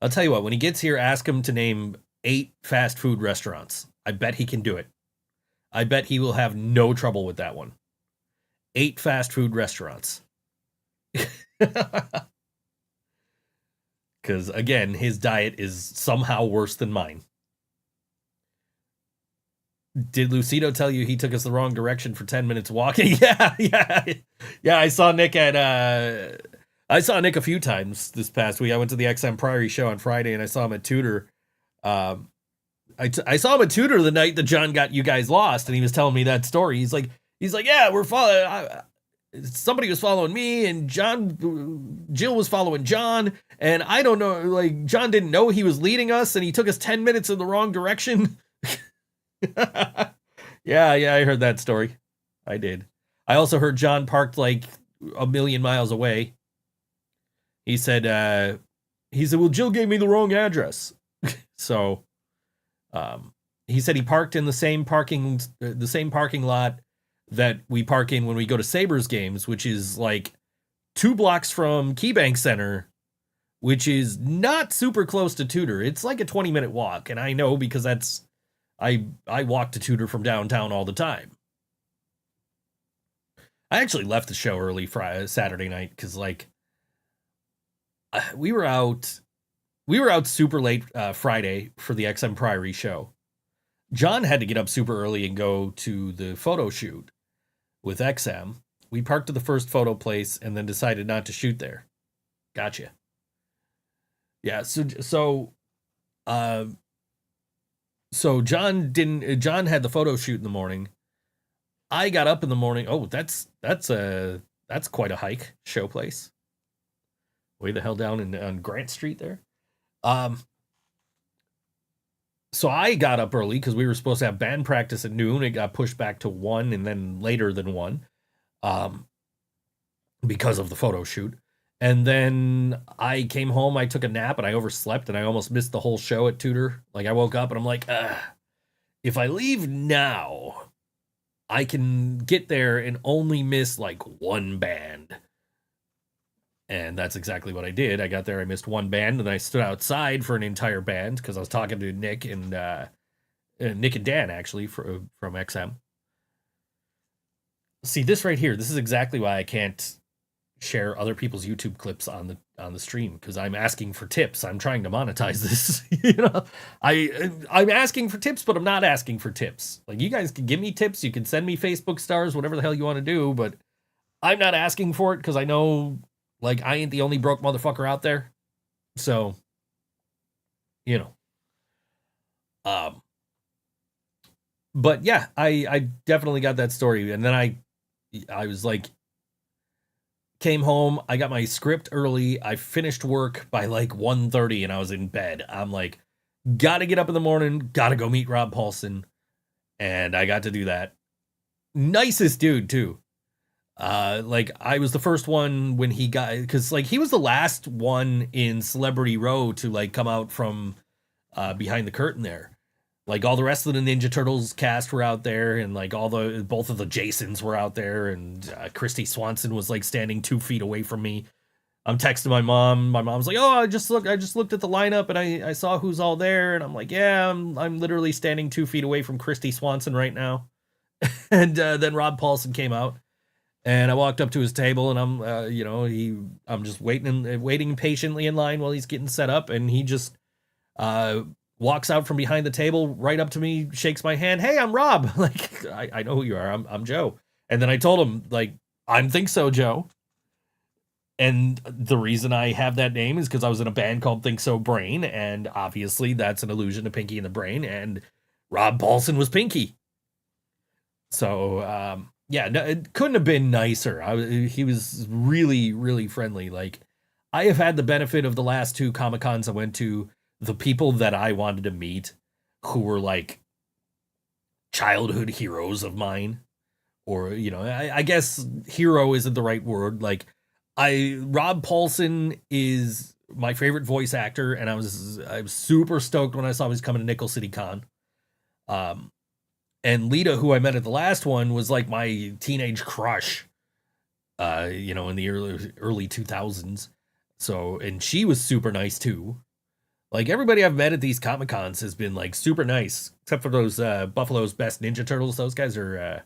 C: I'll tell you what, when he gets here, ask him to name 8 fast food restaurants. I bet he can do it. I bet he will have no trouble with that one. 8 fast food restaurants. Because, again, his diet is somehow worse than mine. Did Lucido tell you he took us the wrong direction for 10 minutes walking? Yeah. I saw Nick a few times this past week. I went to the XM Priory show on Friday, and I saw him at Tudor. I saw him at Tudor the night that John got you guys lost, and he was telling me that story. He's like, yeah, we're following. Somebody was following me, and Jill was following John, and I don't know, like, John didn't know he was leading us, and he took us 10 minutes in the wrong direction. Yeah, I heard that story. I did. I also heard John parked like a million miles away. He said, well, Jill gave me the wrong address. So, he said he parked in the same parking lot that we park in when we go to Sabres games, which is like 2 blocks from KeyBank Center, which is not super close to Tudor. It's like a 20-minute walk, and I know because I walk to Tudor from downtown all the time. I actually left the show early Saturday night because, like, we were out super late Friday for the XM Priory show. John had to get up super early and go to the photo shoot with XM. We parked at the first photo place and then decided not to shoot there. Gotcha. Yeah, so John had the photo shoot in the morning. I got up in the morning. Oh, that's quite a hike. Show place. Way the hell down on Grant Street there. So I got up early because we were supposed to have band practice at noon. It got pushed back to 1 and then later than 1 because of the photo shoot. And then I came home, I took a nap, and I overslept, and I almost missed the whole show at Tudor. Like, I woke up, and I'm like, if I leave now, I can get there and only miss, like, 1 band. And that's exactly what I did. I got there, I missed 1 band, and I stood outside for an entire band, because I was talking to Nick and Dan, actually, from XM. See, this right here, this is exactly why I can't share other people's YouTube clips on the stream, because I'm asking for tips. I'm trying to monetize this. I'm asking for tips, but I'm not asking for tips. Like, you guys can give me tips, you can send me Facebook stars, whatever the hell you want to do, but I'm not asking for it because I know, like, I ain't the only broke motherfucker out there. So, but yeah, I definitely got that story, and then I was like, came home, I got my script early, I finished work by like 1:30 and I was in bed. I'm like, Got to get up in the morning, got to go meet Rob Paulson. And I got to do that. Nicest dude, too. Like, I was the first one when he got, because, like, he was the last one in Celebrity Row to, like, come out from behind the curtain there. Like, all the rest of the Ninja Turtles cast were out there, and, like, both of the Jasons were out there, and Christy Swanson was, like, standing 2 feet away from me. I'm texting my mom. My mom's like, "Oh, I just looked at the lineup, and I saw who's all there." And I'm like, "Yeah, I'm literally standing 2 feet away from Christy Swanson right now." And then Rob Paulson came out, and I walked up to his table, and I'm just waiting patiently in line while he's getting set up, and he just walks out from behind the table right up to me, shakes my hand. "Hey, I'm Rob." Like, I know who you are. I'm Joe. And then I told him, like, "I'm Think So Joe." And the reason I have that name is because I was in a band called Think So Brain, and obviously that's an allusion to Pinky and the Brain, and Rob Paulson was Pinky. So, yeah, no, it couldn't have been nicer. He was really, really friendly. Like, I have had the benefit of the last 2 Comic-Cons I went to, the people that I wanted to meet who were, like, childhood heroes of mine. Or, I guess hero isn't the right word. Like, Rob Paulson is my favorite voice actor, and I was super stoked when I saw he was coming to Nickel City Con. And Lita, who I met at the last one, was like my teenage crush, in the early 2000s. So, and she was super nice too. Like, everybody I've met at these Comic Cons has been like super nice, except for those Buffalo's Best Ninja Turtles. Those guys are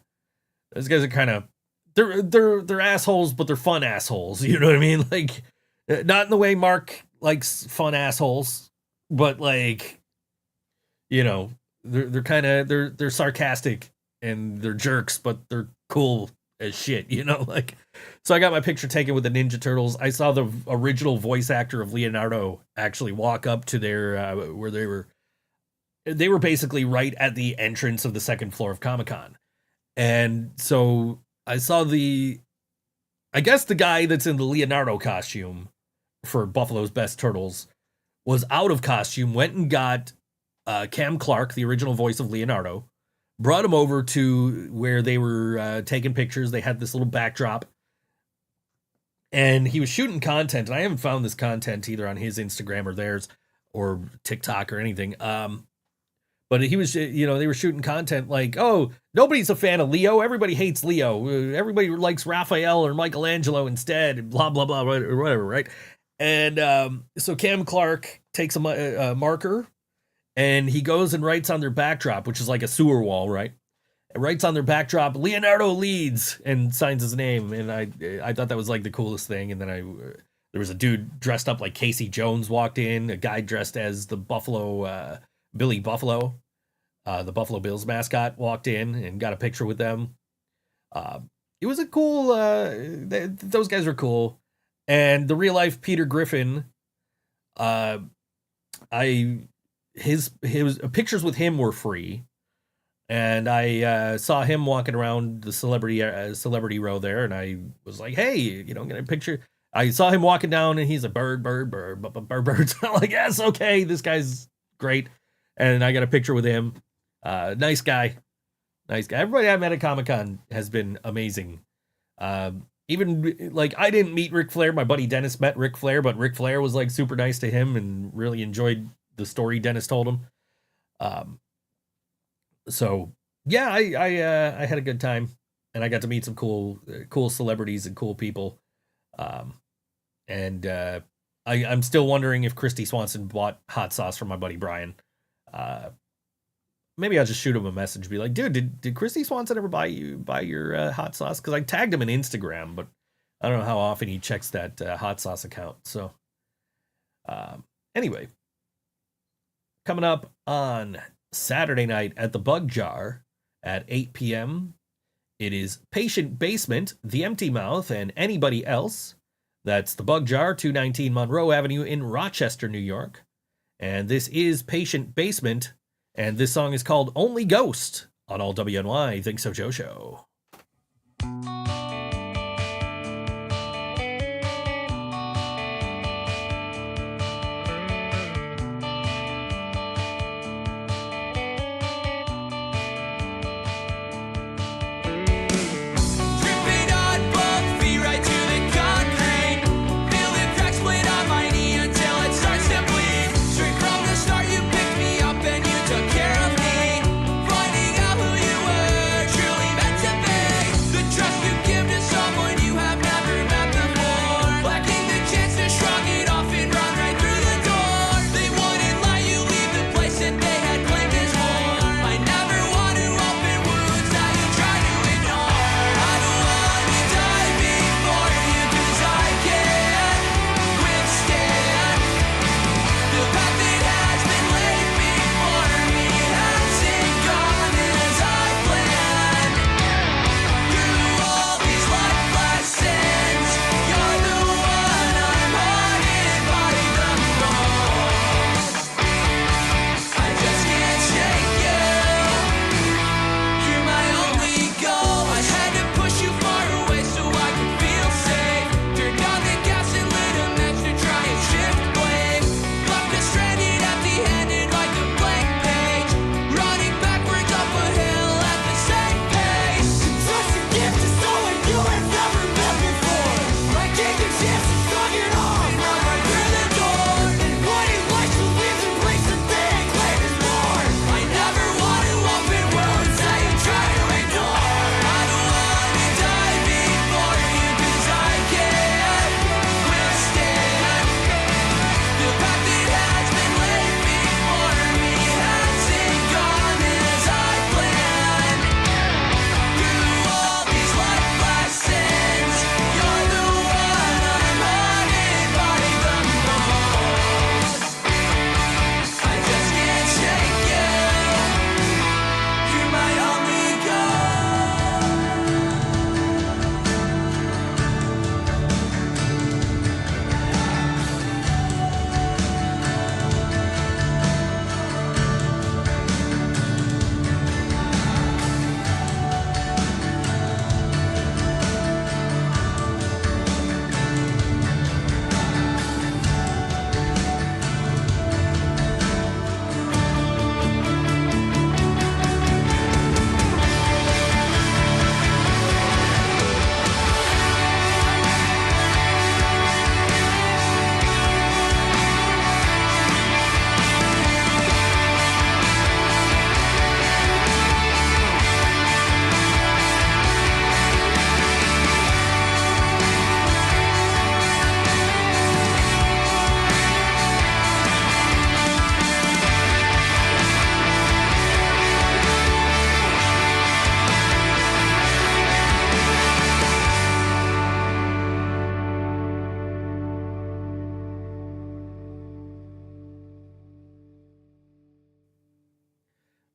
C: kind of, they're assholes, but they're fun assholes. You know what I mean? Like, not in the way Mark likes fun assholes, but like, they're kind of, they're sarcastic and they're jerks, but they're cool as shit, like. So I got my picture taken with the Ninja Turtles. I saw the original voice actor of Leonardo actually walk up to their where they were basically right at the entrance of the second floor of Comic-Con. And so I saw I guess the guy that's in the Leonardo costume for Buffalo's Best Turtles was out of costume, went and got Cam Clark, the original voice of Leonardo, brought him over to where they were taking pictures. They had this little backdrop, and he was shooting content, and I haven't found this content either on his Instagram or theirs or TikTok or anything. But he was, they were shooting content like, "Oh, nobody's a fan of Leo. Everybody hates Leo. Everybody likes Raphael or Michelangelo instead, blah, blah, blah," or whatever, right? And so Cam Clark takes a marker, and he goes and writes on their backdrop, which is like a sewer wall, right? It writes on their backdrop, "Leonardo leads," and signs his name. And I thought that was like the coolest thing. And then there was a dude dressed up like Casey Jones walked in, a guy dressed as the Buffalo, Billy Buffalo, the Buffalo Bills mascot, walked in and got a picture with them. It was a cool, those guys were cool. And the real life Peter Griffin, his pictures with him were free, and I saw him walking around the celebrity row there, and I was like, "Hey, get a picture." I saw him walking down, and he's a bird. So I'm like, "Yes, okay, this guy's great," and I got a picture with him. Nice guy. Everybody I met at Comic-Con has been amazing. Even like, I didn't meet Ric Flair. My buddy Dennis met Ric Flair, but Ric Flair was like super nice to him and really enjoyed the story Dennis told him. So yeah, I had a good time, and I got to meet some cool celebrities and cool people. And I'm still wondering if Christy Swanson bought hot sauce from my buddy Brian. Maybe I'll just shoot him a message, be like, "Dude, did Christy Swanson ever buy your hot sauce?" Because I tagged him in Instagram, but I don't know how often he checks that hot sauce account. So anyway, coming up on Saturday night at the Bug Jar at 8 p.m., it is Patient Basement, The Empty Mouth, and Anybody Else. That's the Bug Jar, 219 Monroe Avenue in Rochester, New York. And this is Patient Basement, and this song is called Only Ghost on all WNY Think So Joe Show.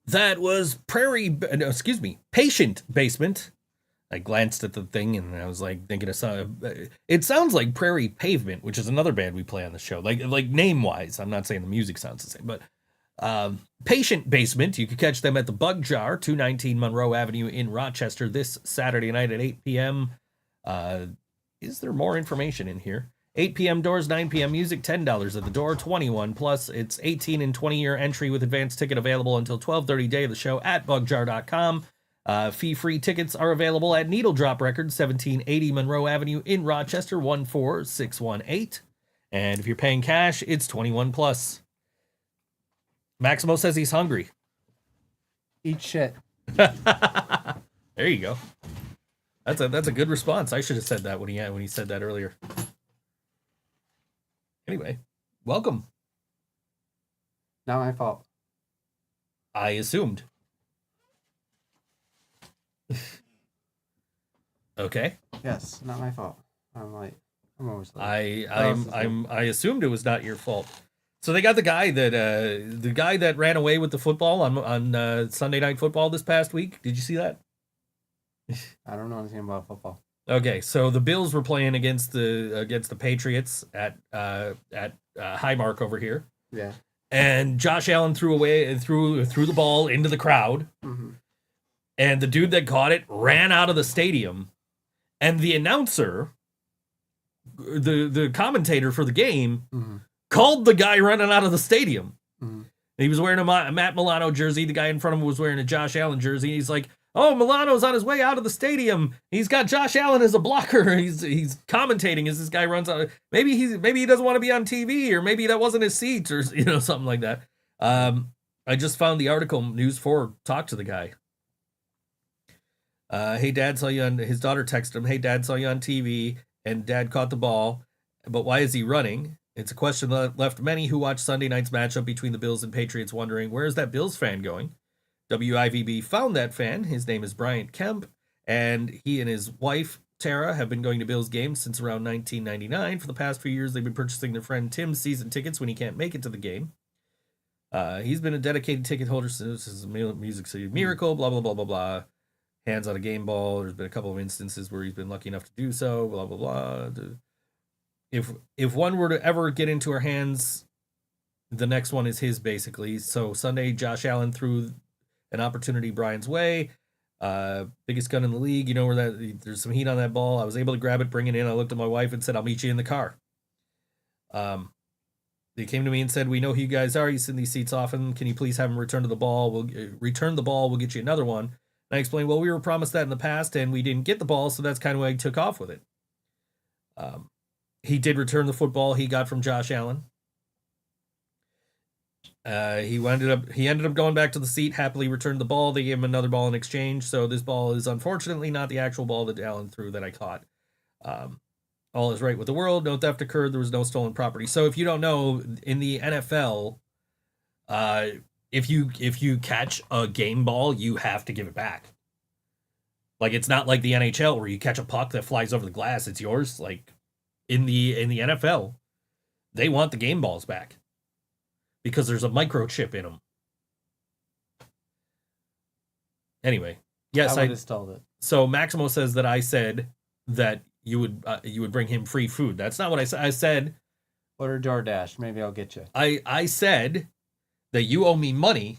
C: That was Patient Basement. I glanced at the thing and I was like thinking of something. It sounds like Prairie Pavement, which is another band we play on the show. Like name wise, I'm not saying the music sounds the same, but Patient Basement. You can catch them at the Bug Jar, 219 Monroe Avenue in Rochester this Saturday night at 8 p.m. Is there more information in here? 8 p.m. doors, 9 p.m. music, $10 at the door, 21 plus. It's 18 and 20-year entry with advanced ticket available until 12:30 day of the show at bugjar.com. Fee-free tickets are available at Needle Drop Records, 1780 Monroe Avenue in Rochester, 14618. And if you're paying cash, it's 21 plus. Maximo says he's hungry.
D: Eat shit.
C: There you go. That's a good response. I should have said that when he said that earlier. Anyway, welcome.
D: Not my fault.
C: I assumed. Okay.
D: Yes, not my fault. I'm always late.
C: I assumed it was not your fault. So they got the guy that ran away with the football on Sunday Night Football this past week. Did you see that?
D: I don't know anything about football.
C: Okay, so the Bills were playing against the Patriots at Highmark over here.
D: Yeah.
C: And Josh Allen threw the ball into the crowd.
D: Mm-hmm.
C: And the dude that caught it ran out of the stadium. And the announcer, the commentator for the game,
D: mm-hmm.
C: called the guy running out of the stadium.
D: Mm-hmm.
C: He was wearing a Matt Milano jersey. The guy in front of him was wearing a Josh Allen jersey. He's like, "Oh, Milano's on his way out of the stadium. He's got Josh Allen as a blocker. He's commentating as this guy runs out. Maybe he doesn't want to be on TV, or maybe that wasn't his seat, or something like that." I just found the article. News 4 talked to the guy. Hey, Dad, saw you on. His daughter texted him. Hey, Dad, saw you on TV, and Dad caught the ball. But why is he running? It's a question that left many who watched Sunday night's matchup between the Bills and Patriots wondering, where is that Bills fan going? WIVB found that fan. His name is Bryant Kemp, and he and his wife, Tara, have been going to Bills games since around 1999. For the past few years, they've been purchasing their friend Tim's season tickets when he can't make it to the game. He's been a dedicated ticket holder since his Music City Miracle, blah, blah, blah, blah, blah. Hands on a game ball. There's been a couple of instances where he's been lucky enough to do so, blah, blah, blah. If one were to ever get into our hands, the next one is his, basically. So Sunday, Josh Allen threw an opportunity Brian's way. Biggest gun in the league. Where there's some heat on that ball. I was able to grab it, bring it in. I looked at my wife and said, "I'll meet you in the car." They came to me and said, "We know who you guys are. You sit in these seats often. Can you please have him return the ball? We'll get you another one." And I explained, well, we were promised that in the past and we didn't get the ball. So that's kind of why I took off with it. He did return the football he got from Josh Allen. He ended up going back to the seat, happily returned the ball. They gave him another ball in exchange. So this ball is unfortunately not the actual ball that Allen threw that I caught. All is right with the world. No theft occurred. There was no stolen property. So if you don't know, in the NFL, if you catch a game ball, you have to give it back. Like, it's not like the NHL where you catch a puck that flies over the glass, it's yours. Like, in the NFL, they want the game balls back because there's a microchip in them. Anyway, yes,
D: I would have stole it.
C: So Maximo says that I said that you would bring him free food. That's not what I said. I said,
D: order DoorDash. Maybe I'll get you.
C: I said that you owe me money.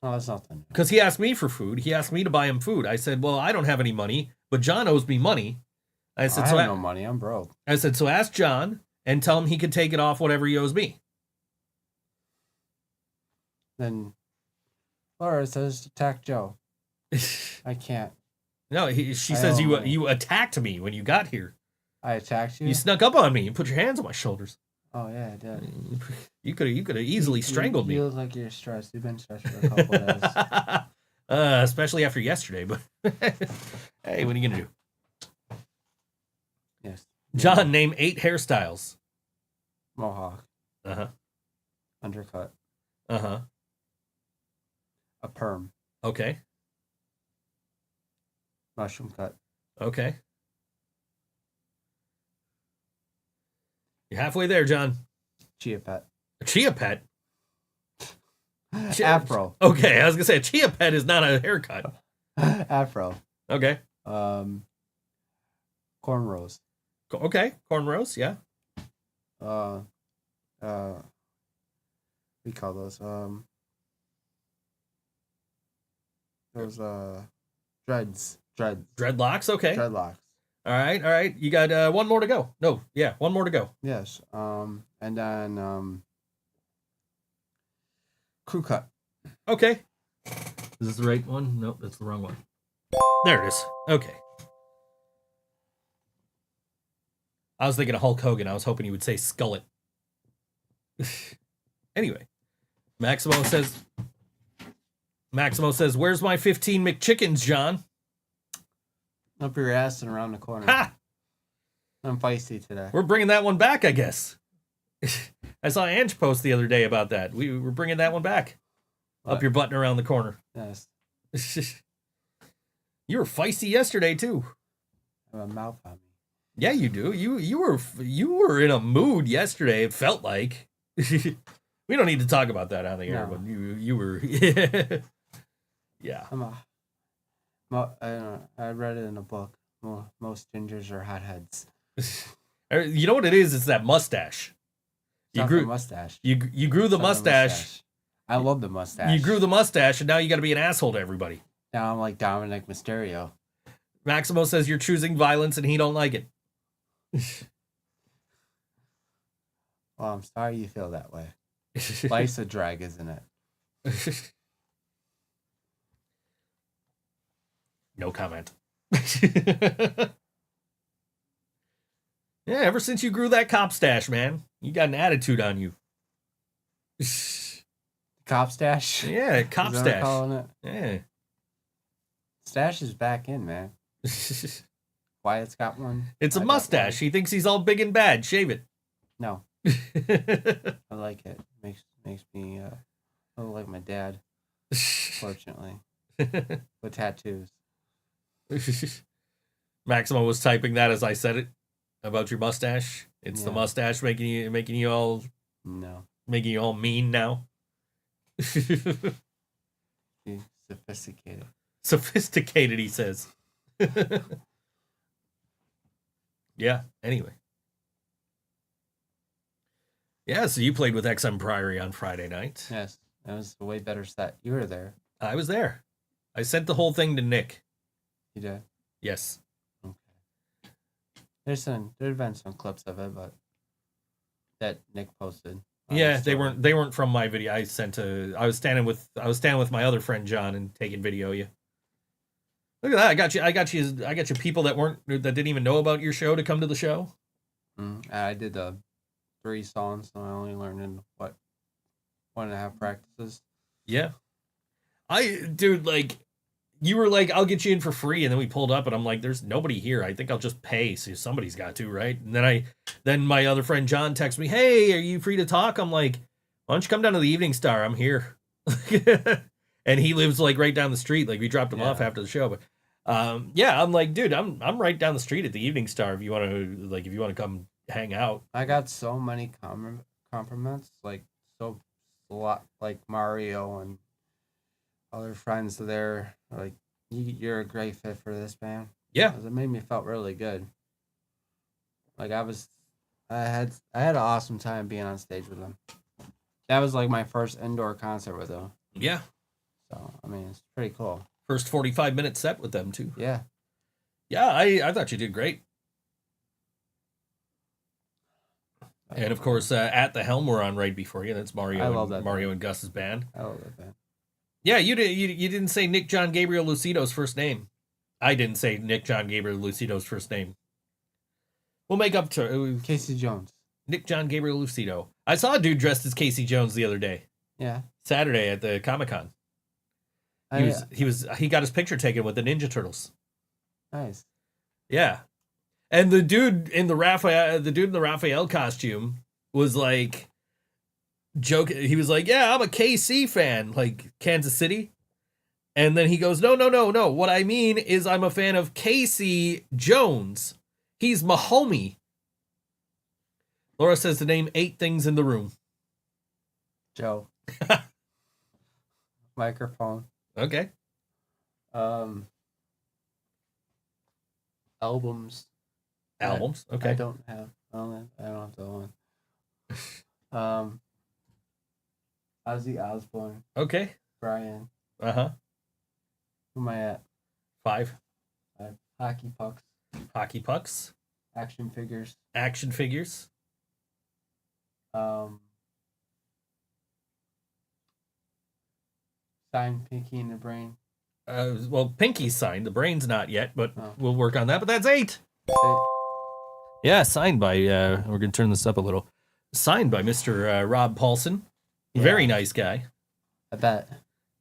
D: Oh, that's nothing.
C: Because he asked me for food. He asked me to buy him food. I said, well, I don't have any money, but John owes me money. I said,
D: I have no money. I'm broke.
C: I said, so ask John and tell him he could take it off whatever he owes me.
D: Then Laura says, attack Joe. I can't.
C: No, she says you attacked me when you got here.
D: I attacked you?
C: You snuck up on me and put your hands on my shoulders.
D: Oh, yeah, I did.
C: You could have easily strangled me.
D: You look like you're stressed. You've been stressed for a couple of days.
C: Especially after yesterday, but hey, what are you going to do?
D: Yes.
C: John, name 8 hairstyles.
D: Mohawk.
C: Uh-huh.
D: Undercut.
C: Uh-huh.
D: A perm.
C: Okay.
D: Mushroom cut.
C: Okay. You're halfway there, John.
D: Chia pet.
C: A chia pet?
D: Afro.
C: Okay, I was gonna say a chia pet is not a haircut.
D: Afro.
C: Okay.
D: Cornrows.
C: Okay, cornrows. Yeah.
D: We call those dreads.
C: Dreadlocks. Okay.
D: Dreadlocks.
C: All right. You got one more to go. No, yeah, one more to go.
D: Yes. And then crew cut.
C: Okay. Is this the right one? Nope, that's the wrong one. There it is. Okay. I was thinking of Hulk Hogan. I was hoping he would say skullet. Anyway, Maximo says, "Where's my 15 McChickens, John?"
D: Up your ass and around the corner.
C: Ha!
D: I'm feisty today.
C: We're bringing that one back, I guess. I saw Ange post the other day about that. We were bringing that one back.
D: What?
C: Up your butt and around the corner.
D: Yes.
C: You were feisty yesterday too.
D: I have a mouth on me.
C: Yeah, you do. You were in a mood yesterday. It felt like. We don't need to talk about that on the air,
D: No.
C: but you were. Yeah.
D: I read it in a book. Most gingers are hotheads.
C: You know what it is? It's that mustache.
D: It's not the mustache.
C: You grew the
D: It's not
C: mustache.
D: I love the mustache.
C: You grew the mustache, and now you got to be an asshole to everybody.
D: Now I'm like Dominic Mysterio.
C: Maximo says you're choosing violence, and he don't like it.
D: Well, I'm sorry you feel that way. Life's a drag, isn't it?
C: No comment. Yeah, ever since you grew that cop stash, man, you got an attitude on you.
D: Cop stash?
C: Yeah, cop
D: Is that what I'm
C: stash.
D: calling it?
C: Yeah.
D: Stash is back in, man. Wyatt's got one.
C: It's
D: I
C: a
D: got
C: mustache. He thinks he's all big and bad. Shave it.
D: one. No, I like it. Makes me look like my dad, fortunately. With tattoos.
C: Maximo was typing that as I said it about your mustache. It's the
D: Yeah.
C: mustache making you all
D: No.
C: mean now.
D: Be sophisticated.
C: Sophisticated, he says. Yeah, anyway. Yeah, so you played with XM Priory on Friday night.
D: Yes. That was a way better set. You were there.
C: I was there. I sent the whole thing to Nick.
D: You did.
C: Yes.
D: Okay. There's been some clips of it, but that Nick posted. on
C: Yeah,
D: his
C: they
D: story.
C: weren't from my video. I was standing with my other friend John and taking video of you. Look at that. I got you people that didn't even know about your show to come to the show.
D: I did 3 songs, so I only learned in 1.5 practices.
C: Yeah. Dude, like, you were like, I'll get you in for free, and then we pulled up, and I'm like, there's nobody here. I think I'll just pay, so somebody's got to, right? And then my other friend John texts me, hey, are you free to talk? I'm like, why don't you come down to the Evening Star? I'm here. And he lives like right down the street. Like, we dropped him off after the show, but yeah, I'm like, dude, I'm right down the street at the Evening Star if you want to come hang out.
D: I got so many compliments, like a lot, like Mario and other friends there. Like, you're a great fit for this band.
C: Yeah.
D: It made me felt really good. Like I had an awesome time being on stage with them. That was like my first indoor concert with them.
C: Yeah.
D: So I mean, it's pretty cool.
C: First 45-minute set with them too.
D: Yeah.
C: Yeah, I thought you did great. And of course, At the Helm were on right before you. That's Mario.
D: I love that
C: Mario
D: band.
C: and Gus's band.
D: I love that band.
C: Yeah, you didn't say Nick John Gabriel Lucido's first name. I didn't say Nick John Gabriel Lucido's first name. We'll make up to
D: Casey Jones.
C: Nick John Gabriel Lucido. I saw a dude dressed as Casey Jones the other day,
D: Yeah.
C: Saturday at the Comic-Con. He got his picture taken with the Ninja Turtles.
D: Nice.
C: Yeah. And the dude in the Raphael costume was like joking. He was like, "Yeah, I'm a KC fan, like Kansas City." And then he goes, "No. What I mean is I'm a fan of Casey Jones. He's my homie." Laura says to name 8 things in the room.
D: Joe. microphone.
C: Okay.
D: Albums.
C: Albums.
D: I
C: Okay.
D: don't have that one. Ozzy Osbourne.
C: Okay.
D: Brian.
C: Uh-huh.
D: Who am I at?
C: 5.
D: Hockey pucks.
C: Hockey pucks.
D: Action figures.
C: Action figures.
D: Signed Pinky in the Brain.
C: Well, Pinky's signed. The brain's not yet, but
D: Oh.
C: we'll work on that. But that's 8. Yeah, signed by, we're going to turn this up a little. Signed by Mr. Rob Paulson.
D: Yeah.
C: Very nice guy.
D: I bet.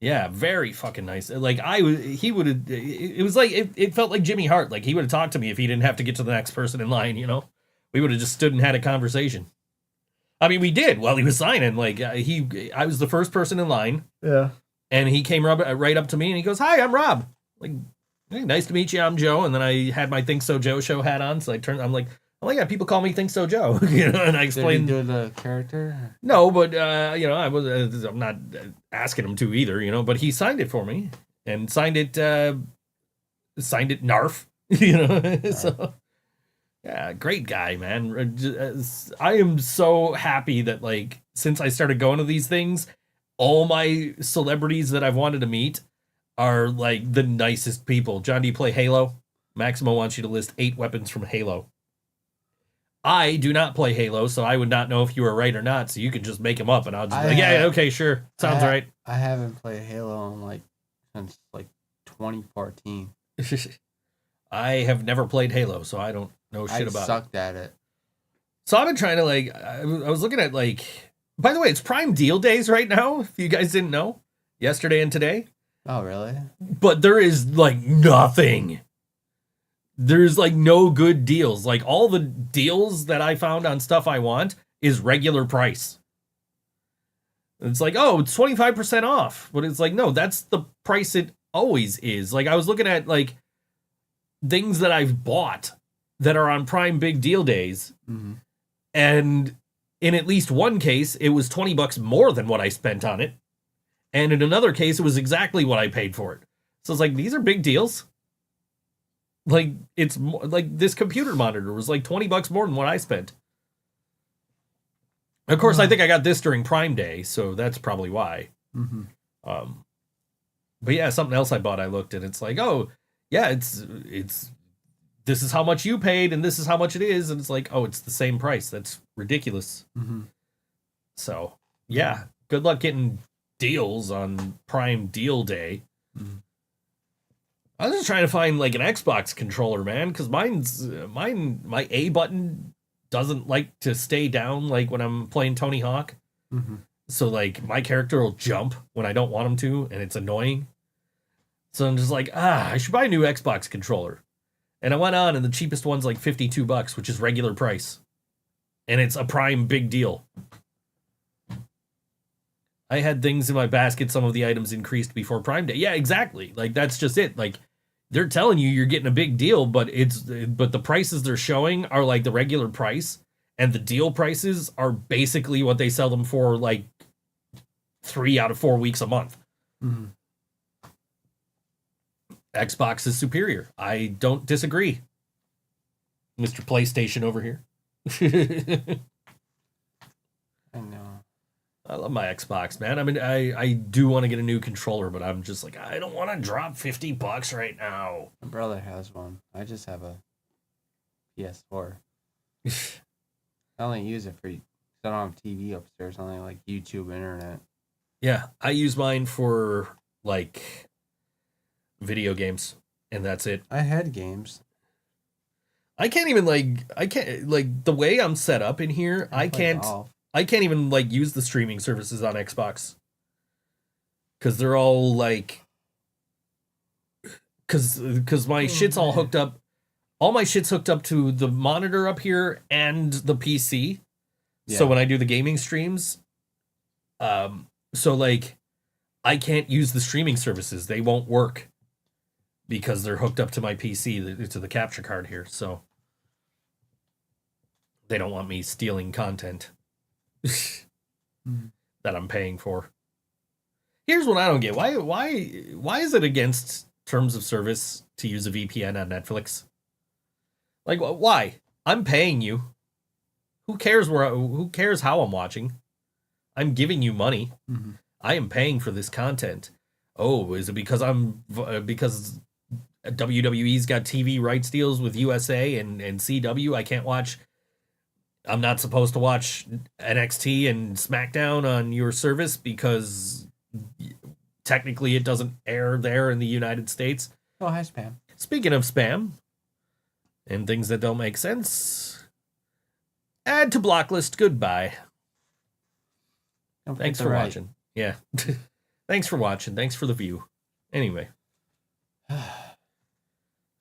C: Yeah, very fucking nice. Like, he would have, it was like, it felt like Jimmy Hart. Like, he would have talked to me if he didn't have to get to the next person in line, you know? We would have just stood and had a conversation. I mean, we did while he was signing. Like, I was the first person in line.
D: Yeah.
C: And he came right up to me and he goes, "Hi, I'm Rob. Like, hey, nice to meet you. I'm Joe." And then I had my Think So Joe show hat on. So I'm like, oh my God, people call me Think So Joe. You know, and I explained.
D: Did he do the character?
C: No, but, you know, I'm not asking him to either, you know, but he signed it for me and signed it Narf, you know, so. Yeah, great guy, man. I am so happy that, like, since I started going to these things, all my celebrities that I've wanted to meet are, like, the nicest people. John, do you play Halo? Maximo wants you to list 8 weapons from Halo. I do not play Halo, so I would not know if you were right or not, so you can just make them up, and I'll just be like, yeah, okay, sure. Sounds right.
D: I haven't played Halo since, 2014.
C: I have never played Halo, so I don't know shit about it.
D: I sucked at it.
C: So I've been trying to, like, I was looking at, like, by the way, it's Prime Deal Days right now, if you guys didn't know, yesterday and today.
D: Oh, really?
C: But there is, like, nothing. There's, like, no good deals. Like, all the deals that I found on stuff I want is regular price. It's like, oh, it's 25% off. But it's like, no, that's the price it always is. Like, I was looking at, like, things that I've bought that are on Prime Big Deal Days.
D: Mm-hmm.
C: And in at least one case, it was $20 more than what I spent on it. And in another case, it was exactly what I paid for it. So it's like, these are big deals. Like, it's like this computer monitor was like $20 more than what I spent. Of course, I think I got this during Prime Day, so that's probably why.
D: Mm-hmm.
C: But yeah, something else I bought, I looked and it's like, oh, yeah, it's this is how much you paid and this is how much it is. And it's like, oh, it's the same price. That's ridiculous.
D: Mm-hmm.
C: So, yeah, good luck getting deals on Prime Deal Day.
D: Mm-hmm.
C: I was just trying to find, like, an Xbox controller, man, because my A button doesn't like to stay down, like, when I'm playing Tony Hawk.
D: Mm-hmm.
C: So, like, my character will jump when I don't want him to, and it's annoying. So I'm just like, I should buy a new Xbox controller. And I went on, and the cheapest one's like $52, which is regular price. And it's a Prime big deal. I had things in my basket, some of the items increased before Prime Day. Yeah, exactly. Like, that's just it. Like, they're telling you you're getting a big deal, but the prices they're showing are like the regular price. And the deal prices are basically what they sell them for, like, 3 out of 4 weeks a month.
D: Mm-hmm.
C: Xbox is superior. I don't disagree. Mr. PlayStation over here.
D: I know.
C: I love my Xbox, man. I mean, I do want to get a new controller, but I'm just like, I don't want to drop $50 right now.
D: My brother has one. I just have a PS4. I only use it I don't have TV upstairs. I only like YouTube, internet.
C: Yeah, I use mine for, like, video games, and that's it.
D: I had games.
C: I can't, the way I'm set up in here, I can't even, like, use the streaming services on Xbox. Because they're all, like, because my shit's all hooked up. All my shit's hooked up to the monitor up here and the PC. Yeah. So when I do the gaming streams, so, like, I can't use the streaming services. They won't work because they're hooked up to my PC, to the capture card here. So they don't want me stealing content that I'm paying for. Here's what I don't get. Why is it against terms of service to use a VPN on Netflix? Like, why? I'm paying you. Who cares who cares how I'm watching? I'm giving you money.
D: Mm-hmm.
C: I am paying for this content. Oh, is it because because WWE's got TV rights deals with USA and CW? I can't watch. I'm not supposed to watch NXT and SmackDown on your service because technically it doesn't air there in the United States.
D: Oh, hi, spam.
C: Speaking of spam and things that don't make sense, add to block list. Goodbye. Thanks for watching. Yeah. Thanks for watching. Thanks for the view. Anyway.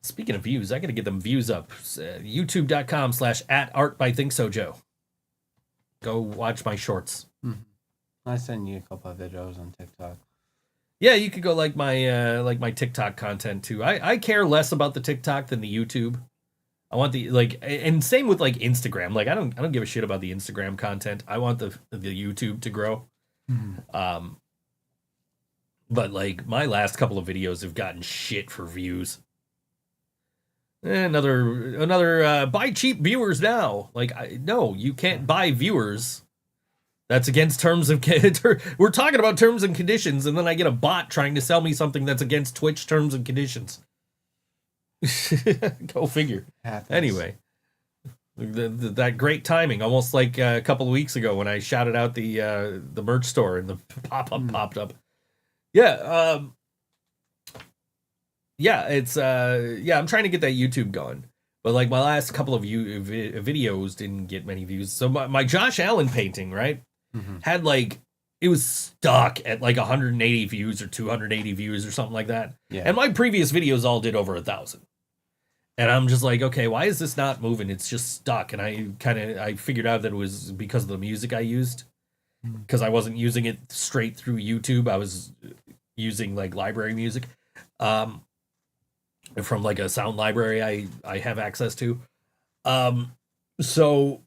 C: Speaking of views, I got to get them views up. YouTube.com/@artbythinksojoe. Go watch my shorts.
D: Mm-hmm. I send you a couple of videos on TikTok.
C: Yeah, you could go like my TikTok content too. I care less about the TikTok than the YouTube. I want the and same with like Instagram. Like I don't give a shit about the Instagram content. I want the YouTube to grow.
D: Mm-hmm.
C: But like my last couple of videos have gotten shit for views. Another buy cheap viewers now. Like no, you can't buy viewers. That's against terms of we're talking about terms and conditions, and then I get a bot trying to sell me something that's against Twitch terms and conditions. Go figure.
D: Happens.
C: Anyway, that great timing, almost like a couple of weeks ago when I shouted out the merch store and the pop-up popped up. Yeah, it's I'm trying to get that YouTube going, but like my last couple of videos didn't get many views. So my Josh Allen painting, right, had like it was stuck at like 180 views or 280 views or something like that.
D: Yeah.
C: And my previous videos all did over 1,000. And I'm just like, okay, why is this not moving? It's just stuck. And I figured out that it was because of the music I used, because I wasn't using it straight through YouTube. I was using like library music, from like a sound library I have access to. So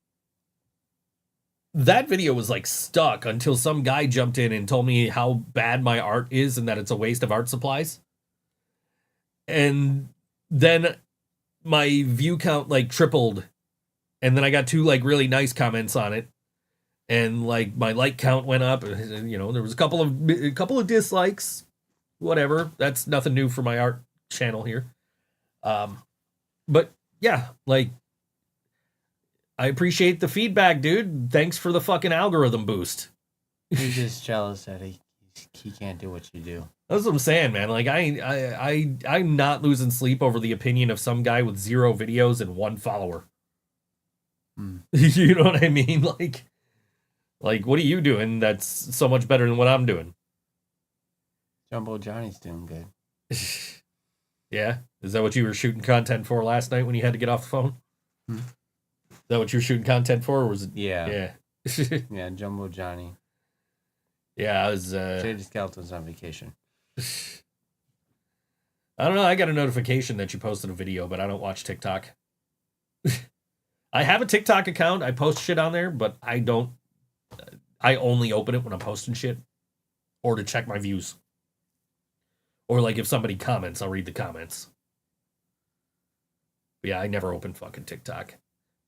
C: that video was like stuck until some guy jumped in and told me how bad my art is and that it's a waste of art supplies. And then my view count like tripled, and then I got 2 like really nice comments on it, and like my like count went up. You know, there was a couple of dislikes, whatever. That's nothing new for my art channel here. But yeah, like I appreciate the feedback, dude. Thanks for the fucking algorithm boost.
D: He's just jealous that he can't do what you do.
C: That's what I'm saying, man. Like I'm not losing sleep over the opinion of some guy with 0 videos and 1 follower. You know what I mean? Like what are you doing that's so much better than what I'm doing?
D: Jumbo Johnny's doing good.
C: Yeah? Is that what you were shooting content for last night when you had to get off the phone? Is that what you were shooting content for, or was it?
D: Yeah.
C: Yeah.
D: Yeah, Jumbo Johnny.
C: Yeah, I was...
D: Shady Skeleton's on vacation.
C: I don't know, I got a notification that you posted a video, but I don't watch TikTok. I have a TikTok account, I post shit on there, but I don't... I only open it when I'm posting shit, or to check my views. Or like if somebody comments, I'll read the comments. But yeah, I never open fucking TikTok.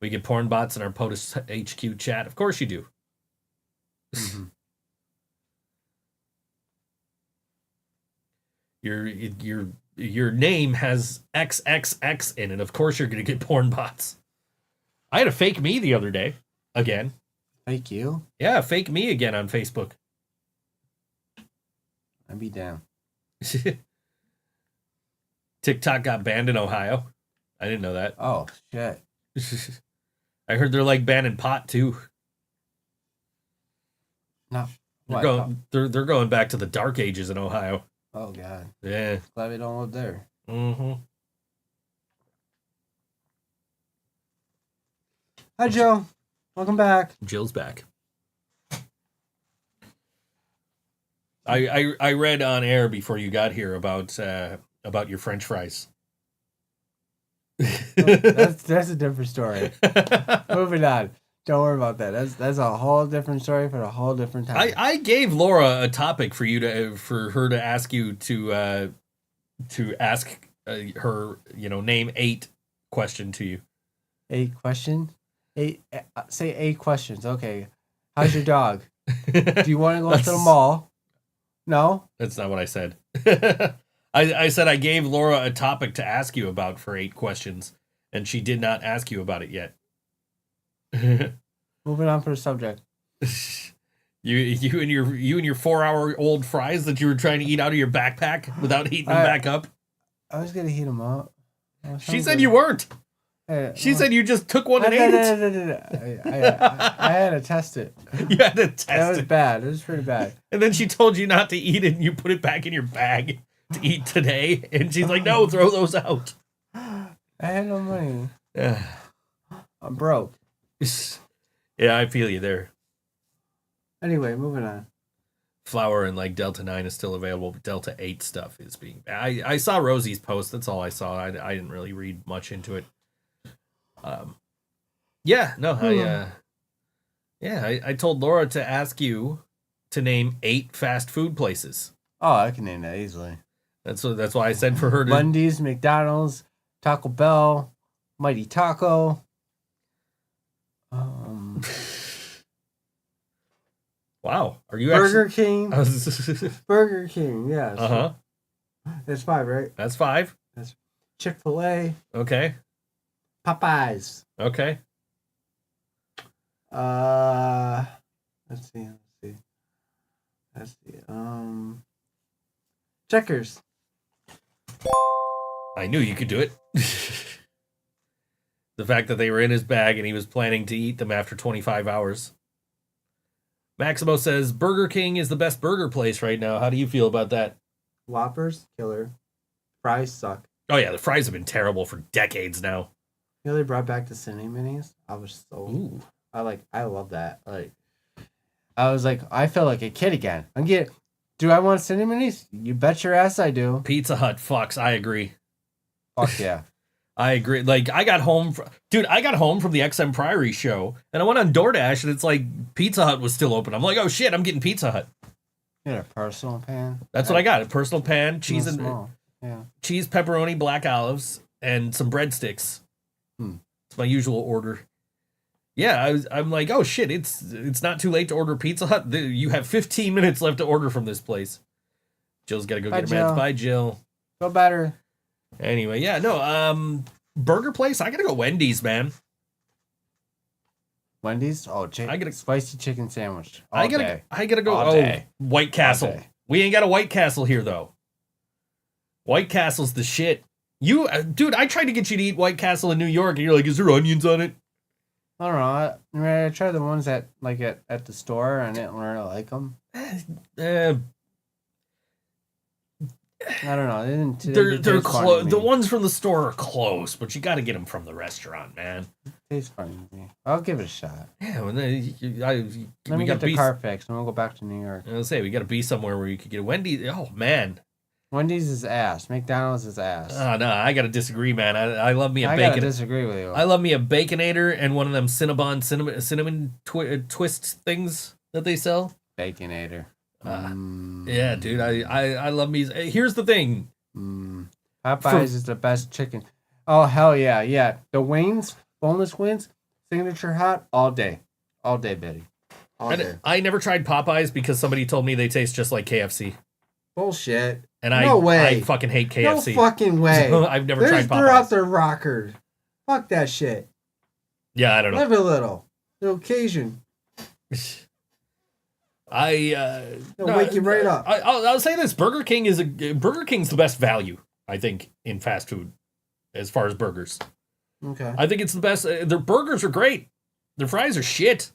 C: We get porn bots in our POTUS HQ chat. Of course you do.
D: Mm-hmm.
C: Your name has XXX in it. Of course you're going to get porn bots. I had a fake me the other day. Again.
D: Fake you?
C: Yeah, fake me again on Facebook.
D: I'd be down.
C: TikTok got banned in Ohio. I didn't know that.
D: Oh, shit.
C: I heard they're like banning pot too.
D: No.
C: They're going back to the dark ages in Ohio.
D: Oh, God.
C: Yeah.
D: Glad we don't live there.
C: Mm-hmm.
D: Hi, Joe. Welcome back.
C: Jill's back. I read on air before you got here about your French fries.
D: That's a different story. Moving on. Don't worry about that. That's a whole different story for a whole different time.
C: I gave Laura a topic for her to ask you to ask her, name 8 question to you.
D: 8 questions? 8 say 8 questions. Okay. How's your dog? Do you want to go to the mall? No?
C: That's not what I said. I said I gave Laura a topic to ask you about for 8 questions, and she did not ask you about it yet.
D: Moving on for the subject.
C: You and your 4-hour-old fries that you were trying to eat out of your backpack without heating them back up.
D: I was gonna heat them up.
C: She said you weren't. She said you just took one and ate it.
D: I had to test it.
C: You had to test it.
D: That was bad. It was pretty bad.
C: And then she told you not to eat it, and you put it back in your bag to eat today. And she's like, "No, throw those out."
D: I had no money.
C: Yeah.
D: I'm broke.
C: Yeah, I feel you there.
D: Anyway, moving on.
C: Flour and like Delta 9 is still available, but Delta 8 stuff is being... I saw Rosie's post. That's all I saw. I didn't really read much into it. I told Laura to ask you to name 8 fast food places.
D: Oh, I can name that easily.
C: That's why I said for her to...
D: Wendy's, McDonald's, Taco Bell, Mighty Taco.
C: Wow. Are you
D: Burger King?
C: actually...
D: Burger King, yes.
C: Uh-huh.
D: That's 5, right?
C: That's 5.
D: That's Chick-fil-A.
C: Okay.
D: Popeyes.
C: Okay.
D: Let's see. Checkers.
C: I knew you could do it. The fact that they were in his bag and he was planning to eat them after 25 hours. Maximo says Burger King is the best burger place right now. How do you feel about that?
D: Whoppers, killer. Fries suck.
C: Oh yeah, the fries have been terrible for decades now.
D: You know they brought back the Cine Minis? I was so...
C: Ooh.
D: I love that. I was like, I feel like a kid again. Do I want Cine Minis? You bet your ass I do.
C: Pizza Hut fucks. I agree.
D: Fuck yeah.
C: I agree. Like, I got home from the XM Priory show, and I went on DoorDash, and it's like Pizza Hut was still open. I'm like, oh shit, I'm getting Pizza Hut.
D: You got a personal pan?
C: That's what I got. A personal pan, cheese and
D: small. Yeah.
C: cheese, pepperoni, black olives, and some breadsticks. It's my usual order. Yeah, I'm like, oh shit, it's not too late to order Pizza Hut. You have 15 minutes left to order from this place. Jill's got to go get her meds. Bye, Jill.
D: Feel better.
C: Anyway, yeah, no, burger place, I gotta go Wendy's, man.
D: Wendy's? Oh, I get a spicy chicken sandwich.
C: I gotta go. White Castle. We ain't got a White Castle here though. White Castle's the shit. Dude, I tried to get you to eat White Castle in New York, and you're like, "Is there onions on it?"
D: I don't know. I tried the ones at the store, and I didn't learn to like them. I don't know.
C: They're close. The ones from the store are close, but you got to get them from the restaurant, man.
D: Tastes funny to me. I'll give it a shot.
C: Yeah,
D: Let me get the car fixed, and we'll go back to New York.
C: I was say we got to be somewhere where you could get a Wendy's. Oh man,
D: Wendy's is ass. McDonald's is ass.
C: Oh no, I got to disagree, man. I love me a bacon.
D: I gotta disagree with you.
C: I love me a Baconator and one of them cinnamon twist things that they sell.
D: Baconator.
C: Yeah, dude, I love me. Here's the thing.
D: Popeyes is the best chicken. Oh, hell yeah. Yeah. The wings, boneless wings, signature hot, all day. All day, Betty. All day.
C: I never tried Popeyes because somebody told me they taste just like KFC.
D: Bullshit.
C: And
D: no way.
C: I fucking hate KFC.
D: No fucking way.
C: I've never tried Popeyes.
D: They're out there rocker. Fuck that shit.
C: Yeah, I don't know.
D: Live a little. The occasion. It'll wake you right up.
C: I'll say this: Burger King's the best value, I think, in fast food, as far as burgers.
D: Okay.
C: I think it's the best. Their burgers are great. Their fries are shit.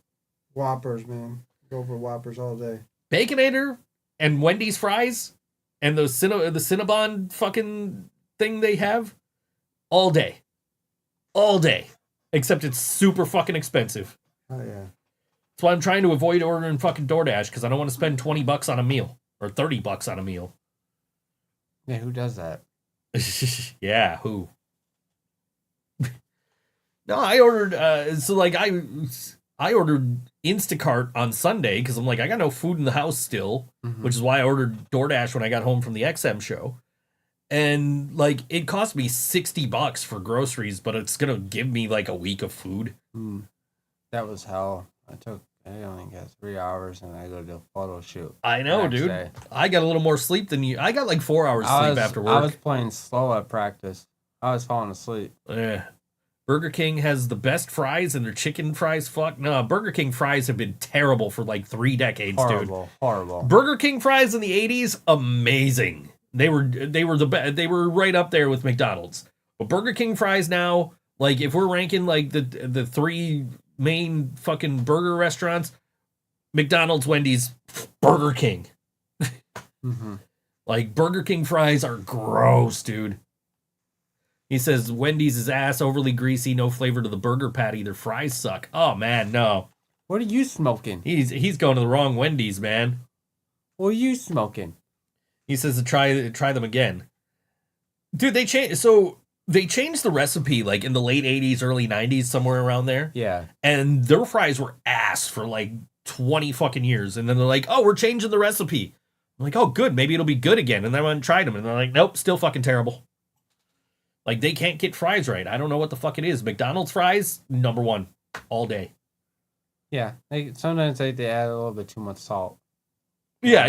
D: Whoppers, man. Go for Whoppers all day.
C: Baconator and Wendy's fries and the Cinnabon fucking thing they have, all day. All day. Except it's super fucking expensive.
D: Oh yeah.
C: That's why I'm trying to avoid ordering fucking DoorDash, because I don't want to spend $20 on a meal or $30 on a meal.
D: Yeah, who does that?
C: Yeah, who? No, I ordered. So like I I ordered Instacart on Sunday because I'm like, I got no food in the house still, which is why I ordered DoorDash when I got home from the XM show. And like, it cost me $60 for groceries, but it's gonna give me like a week of food.
D: That was hell. I only got 3 hours and I go to a photo shoot.
C: I know, dude. Day. I got a little more sleep than you. I got like 4 hours sleep after work.
D: I was playing slow at practice. I was falling asleep.
C: Yeah. Burger King has the best fries, and their chicken fries. Fuck no, Burger King fries have been terrible for like 3 decades,
D: dude. Horrible.
C: Burger King fries in the '80s, amazing. They were the best. They were right up there with McDonald's. But Burger King fries now, like if we're ranking like the 3 main fucking burger restaurants, McDonald's, Wendy's, Burger King. Like Burger King fries are gross, dude. He says Wendy's is ass, overly greasy, no flavor to the burger patty. Their fries suck. Oh man, no.
D: What are you smoking?
C: He's going to the wrong Wendy's, man.
D: What are you smoking?
C: He says to try them again. Dude, they changed the recipe like in the late 80s, early 90s, somewhere around there.
D: Yeah.
C: And their fries were ass for like 20 fucking years. And then they're like, oh, we're changing the recipe. I'm like, oh, good. Maybe it'll be good again. And then I went and tried them. And they're like, nope, still fucking terrible. Like, they can't get fries right. I don't know what the fuck it is. McDonald's fries, number 1, all day.
D: Yeah. Sometimes they add a little bit too much salt.
C: Yeah.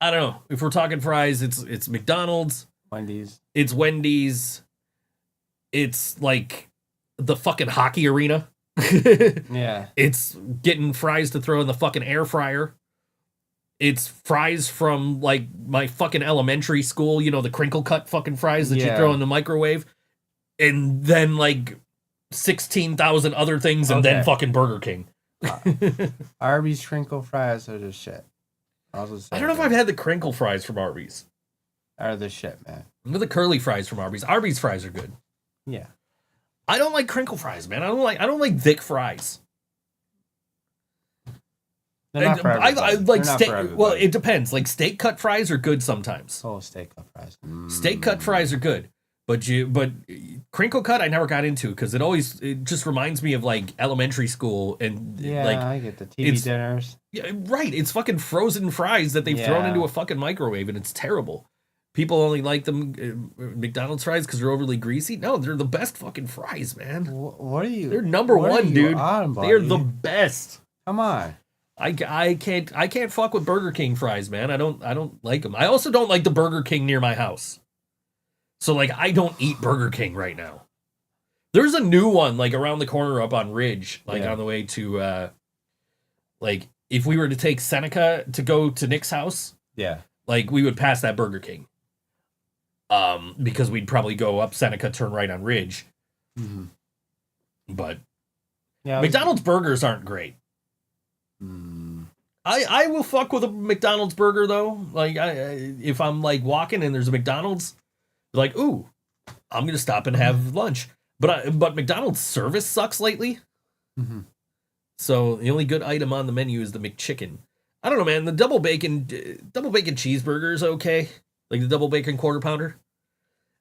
C: I don't know. If we're talking fries, it's McDonald's.
D: Wendy's.
C: It's Wendy's. It's like the fucking hockey arena.
D: Yeah.
C: It's getting fries to throw in the fucking air fryer. It's fries from like my fucking elementary school, you know, the crinkle cut fucking fries that you throw in the microwave. And then like 16,000 other things and then fucking Burger King.
D: Arby's crinkle fries are the shit.
C: I don't know if I've had the crinkle fries from Arby's.
D: Are the shit, man.
C: With the curly fries from Arby's. Arby's fries are good.
D: Yeah.
C: I don't like crinkle fries, man. I don't like thick fries. I like steak. Well, it depends. Like steak cut fries are good sometimes.
D: Oh, steak cut fries.
C: Steak cut fries are good, but crinkle cut I never got into because it just reminds me of like elementary school and like
D: I get the TV dinners.
C: Yeah, right. It's fucking frozen fries that they've thrown into a fucking microwave and it's terrible. People only like them McDonald's fries because they're overly greasy. No, they're the best fucking fries, man.
D: What are you?
C: They're number 1, dude. They're the best.
D: Come on.
C: I can't fuck with Burger King fries, man. I don't like them. I also don't like the Burger King near my house. So like I don't eat Burger King right now. There's a new one like around the corner up on Ridge, like on the way to like if we were to take Seneca to go to Nick's house, like we would pass that Burger King. Because we'd probably go up Seneca, turn right on Ridge. But McDonald's burgers aren't great. I will fuck with a McDonald's burger though. Like if I'm like walking and there's a McDonald's, like ooh, I'm gonna stop and have lunch. But McDonald's service sucks lately. So the only good item on the menu is the McChicken. I don't know, man. The double bacon cheeseburger is okay. Like the double bacon quarter pounder.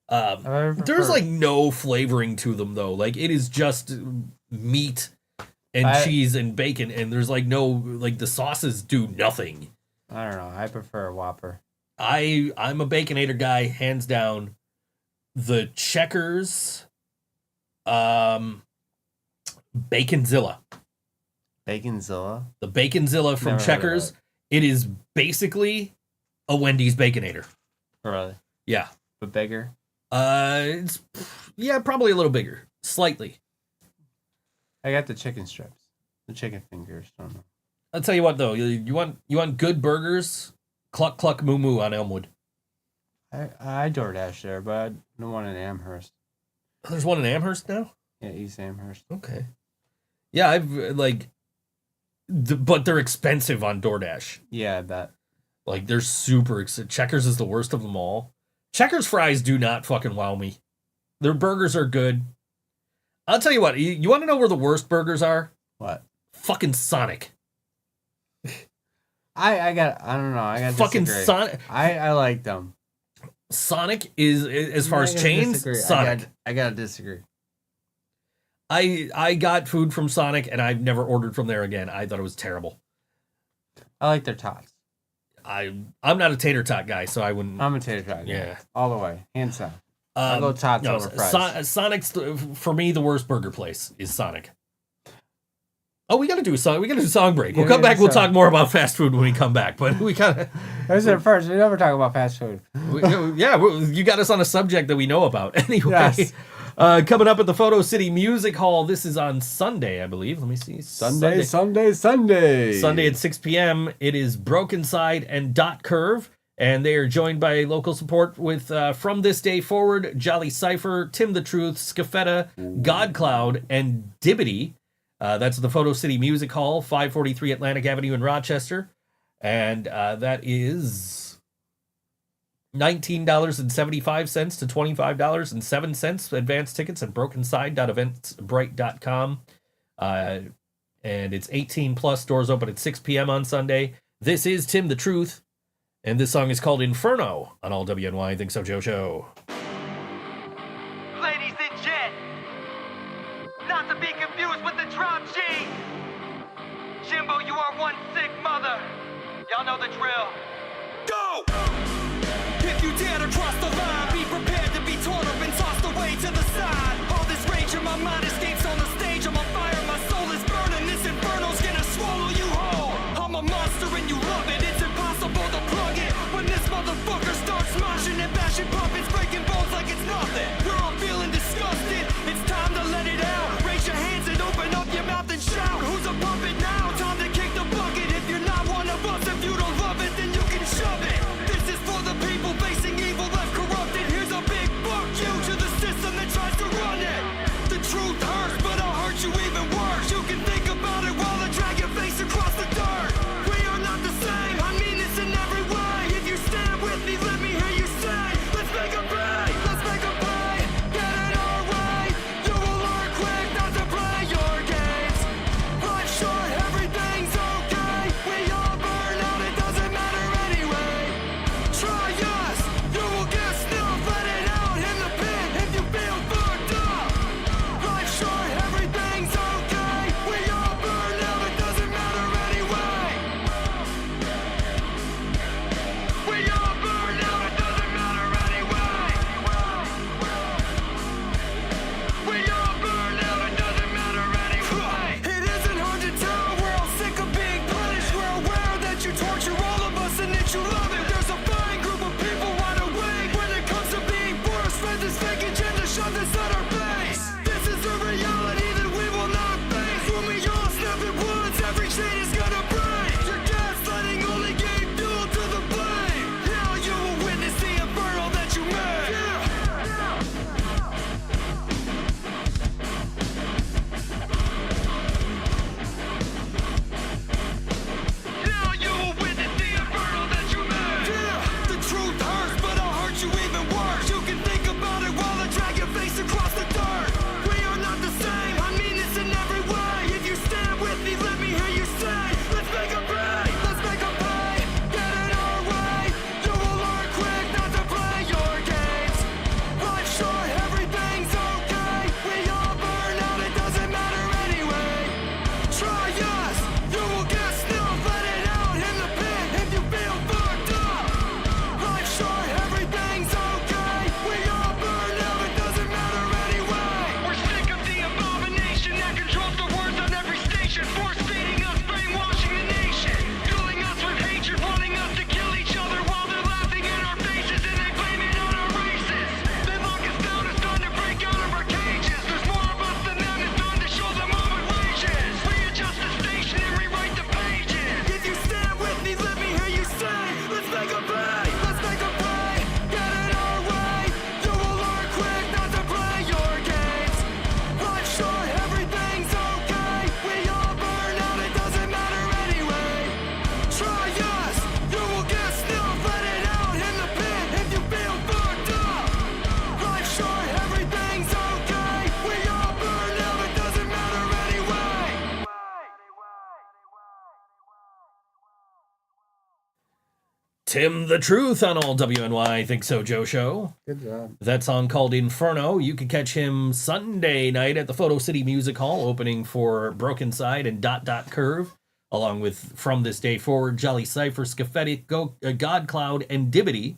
C: There's like no flavoring to them though. Like it is just meat and cheese and bacon, and there's like no like the sauces do nothing.
D: I don't know. I prefer a Whopper.
C: I'm a Baconator guy, hands down. The Checkers, Baconzilla.
D: Baconzilla.
C: The Baconzilla from Checkers. It is basically a Wendy's Baconator.
D: Really?
C: Yeah.
D: But bigger?
C: It's probably a little bigger. Slightly.
D: I got the chicken strips. The chicken fingers. I don't know.
C: I'll tell you what though, you want good burgers? Cluck Cluck Moo Moo on Elmwood.
D: I DoorDash there, but I don't want an Amherst.
C: There's one in Amherst now?
D: Yeah, East Amherst.
C: Okay. Yeah, I've like but they're expensive on DoorDash.
D: Yeah, I bet.
C: Like they're super expensive. Checkers is the worst of them all. Checkers fries do not fucking wow me. Their burgers are good. I'll tell you what, you want to know where the worst burgers are?
D: What?
C: Fucking Sonic.
D: I don't know. I got
C: fucking
D: disagree.
C: Sonic.
D: I like them.
C: Sonic is as far as chains. Sonic.
D: I gotta disagree.
C: I got food from Sonic, and I've never ordered from there again. I thought it was terrible.
D: I like their tots.
C: I'm not a tater tot guy, so I wouldn't.
D: I'm a tater tot.
C: Yeah.
D: All the way. Hands down. I go tots over fries.
C: Sonic's, for me, the worst burger place is Sonic. Oh, we got to do a song. We got to do a song break. We'll come back. We'll talk more about fast food when we come back. But we kind of.
D: This is it first. We never talk about fast food.
C: You got us on a subject that we know about. Anyway,
D: Yes.
C: Coming up at the Photo City Music Hall. This is on Sunday, I believe. Let me see.
D: Sunday.
C: Sunday at 6 p.m. It is Broken Side and Dot Curve. And they are joined by local support with From This Day Forward, Jolly Cypher, Tim the Truth, Scafetta, God Cloud, and Dibbity. That's the Photo City Music Hall, 543 Atlantic Avenue in Rochester. And that is $19.75 to $25.07. Advance tickets at brokenside.eventbrite.com. And it's 18 plus, doors open at 6 p.m. on Sunday. This is Tim the Truth. And this song is called Inferno on All WNY Think So Joe Show.
E: Ladies and gents, not to be confused with the drop G. Jimbo, you are one sick mother. Y'all know the drill. Go! If you dare to cross the line, be prepared to be torn up and tossed away to the side. All this rage in my mind escapes on the stage. I'm on fire, my soul is burning. This inferno's gonna swallow you whole. I'm a monster and you love it. It's impossible to plug it. When this motherfucker starts smashing and bashing puppets, breaking bones like it's nothing. We're all feeling disgusted. It's time to let it out. Raise your hands and open up your mouth and shout. Who's a puppet now? Time to kick the bucket. If you're not one of us, if you don't love it, then you can shove it. This is for the people facing evil, left corrupted. Here's a big fuck you to the system that tries to run it. The truth hurts, but I'll hurt you even worse. You can think about it while I drag your face across the dirt. We are not the same, I mean this in every way. If you stand with me, let me hear you say, let's make a pay, let's make a pay.
C: Tim the Truth on all WNY Think So Joe show.
D: Good job.
C: That song called Inferno. You can catch him Sunday night at the Photo City Music Hall, opening for Broken Side and Dot Dot Curve, along with From This Day Forward, Jolly Cypher, Scaphetic, God Cloud, and Dibbity.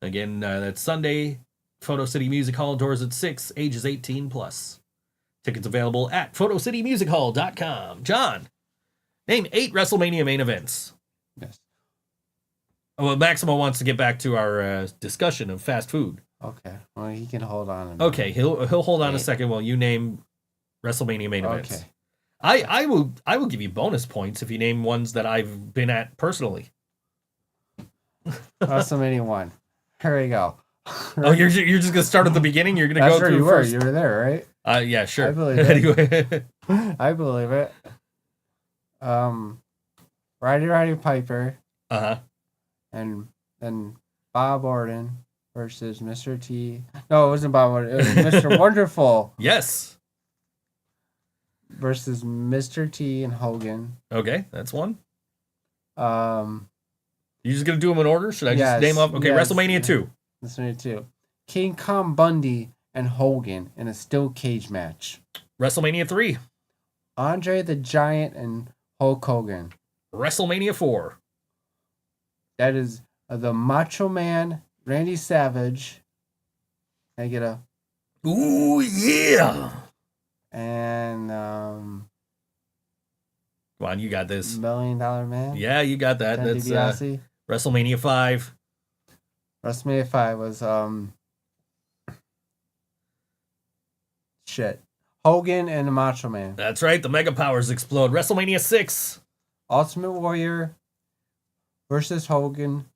C: Again, that's Sunday, Photo City Music Hall, doors at 6, ages 18 plus. Tickets available at photocitymusichall.com. John, name 8 WrestleMania main events.
D: Yes.
C: Well, Maximo wants to get back to our discussion of fast food.
D: Okay. Well, he can hold on.
C: Okay, he'll hold on a second while you name WrestleMania main events.
D: Okay.
C: I will give you bonus points if you name ones that I've been at personally.
D: WrestleMania 1. Here we go.
C: Oh, you're just gonna start at the beginning. You're gonna
D: That's
C: go through
D: where
C: first.
D: you were there, right?
C: Yeah, sure.
D: I believe it.
C: Anyway.
D: I believe it. Roddy Piper
C: Uh-huh.
D: and then Bob Orton versus Mr. T. No, it wasn't Bob Orton. It was Mr. Wonderful
C: Yes.
D: versus Mr. T and Hogan.
C: Okay, that's one.
D: Um,
C: You just gonna do them in order? Should I just
D: Yes,
C: name up? Okay,
D: yes.
C: WrestleMania 2.
D: WrestleMania 2. King Kong Bundy and Hogan in a steel cage match.
C: WrestleMania 3.
D: Andre the Giant and Hulk Hogan.
C: WrestleMania 4.
D: That is the Macho Man, Randy Savage. Can I get a...
C: Ooh, yeah.
D: And
C: Come on, you got this.
D: $1 Million Man.
C: Yeah, you got that.
D: Ted
C: That's
D: DiBiase.
C: WrestleMania 5.
D: WrestleMania 5 was shit. Hogan and the Macho Man.
C: That's right. The Mega Powers explode. WrestleMania 6.
D: Ultimate Warrior versus Hogan.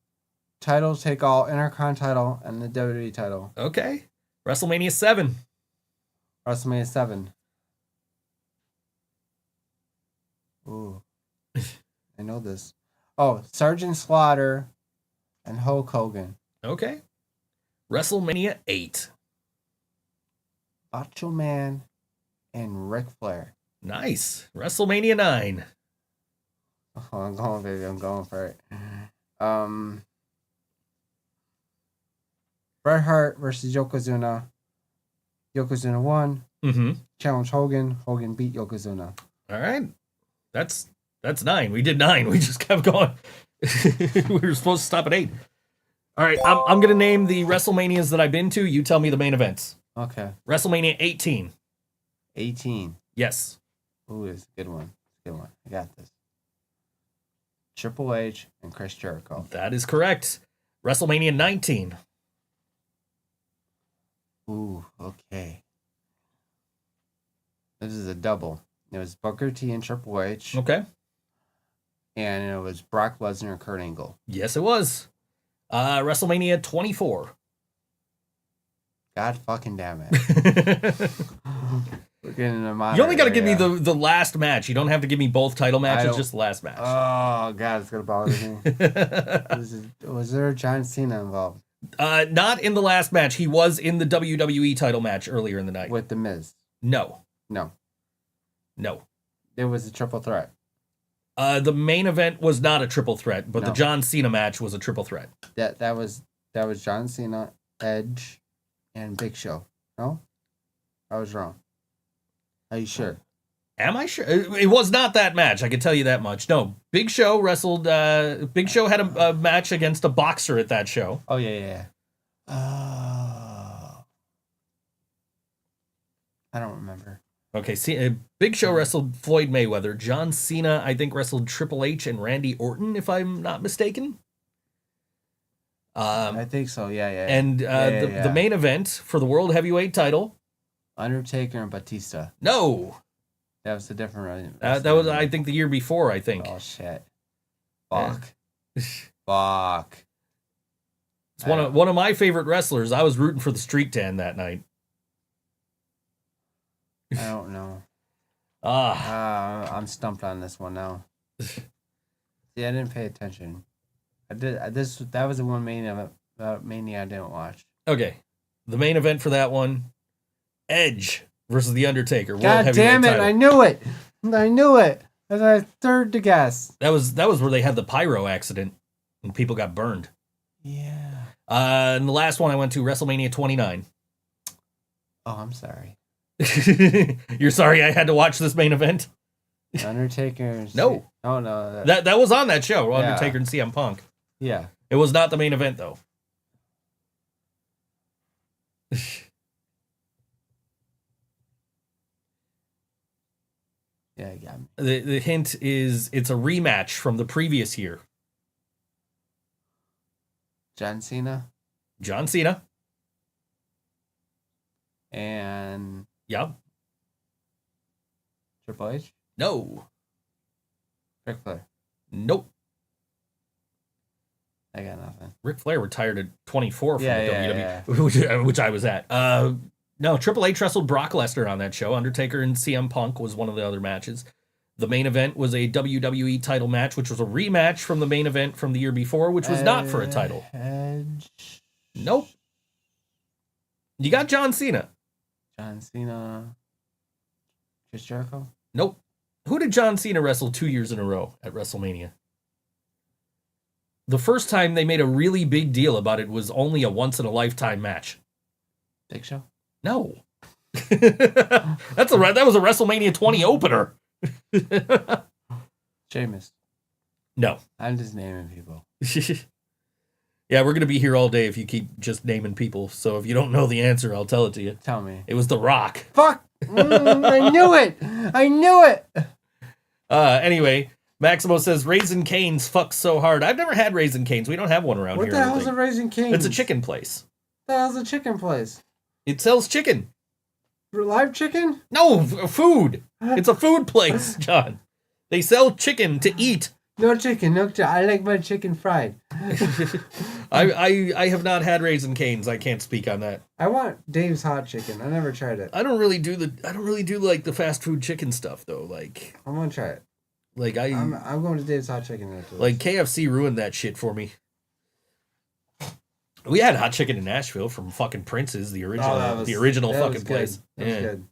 D: Title take all, Intercontinental and the WWE title.
C: Okay. WrestleMania 7.
D: WrestleMania 7. Ooh. I know this. Oh, Sergeant Slaughter and Hulk Hogan.
C: Okay. WrestleMania 8.
D: Macho Man and Ric Flair.
C: Nice. WrestleMania 9.
D: Oh, I'm going, baby. I'm going for it. Bret Hart versus Yokozuna. Yokozuna won.
C: Mm-hmm.
D: Challenge Hogan. Hogan beat Yokozuna.
C: All right. That's 9. We did 9. We just kept going. We were supposed to stop at 8. All right. I'm going to name the WrestleManias that I've been to. You tell me the main events.
D: Okay.
C: WrestleMania 18.
D: 18.
C: Yes.
D: Ooh, it's a good one. Good one. I got this. Triple H and Chris Jericho.
C: That is correct. WrestleMania 19.
D: Ooh, okay. This is a double. It was Booker T and Triple H.
C: Okay.
D: And it was Brock Lesnar and Kurt Angle.
C: Yes, it was. WrestleMania 24.
D: God fucking damn it. We're getting in a
C: You only got to give me the last match. You don't have to give me both title matches, just the last match.
D: Oh, God, it's going to bother me. Was there a John Cena involved?
C: Not in the last match. He was in the WWE title match earlier in the night.
D: With The Miz?
C: No.
D: No.
C: It
D: was a triple threat.
C: The main event was not a triple threat, but
D: No.
C: the John Cena match was a triple threat.
D: That was John Cena, Edge, and Big Show. No? I was wrong. Are you sure?
C: Am I sure? It was not that match. I can tell you that much. No, Big Show wrestled. Big Show had a match against a boxer at that show.
D: Oh, yeah. Oh. I don't remember.
C: Okay, Big Show wrestled Floyd Mayweather. John Cena, I think, wrestled Triple H and Randy Orton, if I'm not mistaken.
D: I think so, yeah.
C: And the main event for the World Heavyweight title.
D: Undertaker and Batista.
C: No.
D: That was a different...
C: That was, I think, the year before, I think.
D: Oh, shit. Fuck. Fuck.
C: It's one of my favorite wrestlers. I was rooting for the Streak Tan that night.
D: I don't know.
C: Ah.
D: I'm stumped on this one now. See, I didn't pay attention. That was the one mania I didn't watch.
C: Okay. The main event for that one, Edge versus The Undertaker.
D: God damn it, title. I knew it. That's my third to guess.
C: That was where they had the pyro accident. and people got burned.
D: Yeah.
C: And the last one I went to, WrestleMania 29.
D: Oh, I'm sorry.
C: You're sorry I had to watch this main event?
D: Undertaker's.
C: No.
D: Oh no.
C: That was on that show,
D: Yeah.
C: Undertaker and CM Punk.
D: Yeah.
C: It was not the main event, though.
D: Yeah, you got me.
C: The hint is it's a rematch from the previous year.
D: John Cena
C: John Cena.
D: and
C: Yep.
D: Triple H.
C: No.
D: Ric Flair.
C: Nope.
D: I got nothing.
C: Ric Flair retired at 24 from
D: Yeah,
C: the
D: yeah,
C: WWE, which I was at. No, Triple H wrestled Brock Lesnar on that show. Undertaker and CM Punk was one of the other matches. The main event was a WWE title match, which was a rematch from the main event from the year before, which was not for a title.
D: Edge.
C: Nope. You got John Cena.
D: John Cena. Chris Jericho.
C: Nope. Who did John Cena wrestle 2 years in a row at WrestleMania? The first time they made a really big deal about it was only a once-in-a-lifetime match.
D: Big Show.
C: No. That was a WrestleMania 20 opener.
D: Sheamus.
C: No.
D: I'm just naming people.
C: Yeah, we're going to be here all day if you keep just naming people. So if you don't know the answer, I'll tell it to you.
D: Tell me.
C: It was The Rock.
D: Fuck! I knew it! I knew it!
C: Anyway, Maximo says, Raisin Cane's fucks so hard. I've never had Raisin Cane's. We don't have one around
D: What
C: here.
D: the hell's a Raising King?
C: It's a chicken place.
D: What the hell's a chicken place?
C: It sells chicken.
D: Live chicken?
C: No, food. It's a food place, John. They sell chicken to eat.
D: No chicken, no chicken. I like my chicken fried.
C: I have not had Raisin Cane's. I can't speak on that.
D: I want Dave's hot chicken. I never tried it.
C: I don't really do like the fast food chicken stuff though. Like
D: I'm gonna try it.
C: Like
D: I'm going to Dave's hot chicken after this.
C: like KFC ruined that shit for me. We had hot chicken in Nashville from fucking Prince's, the original,
D: that
C: fucking
D: was
C: place.
D: Good. That was good.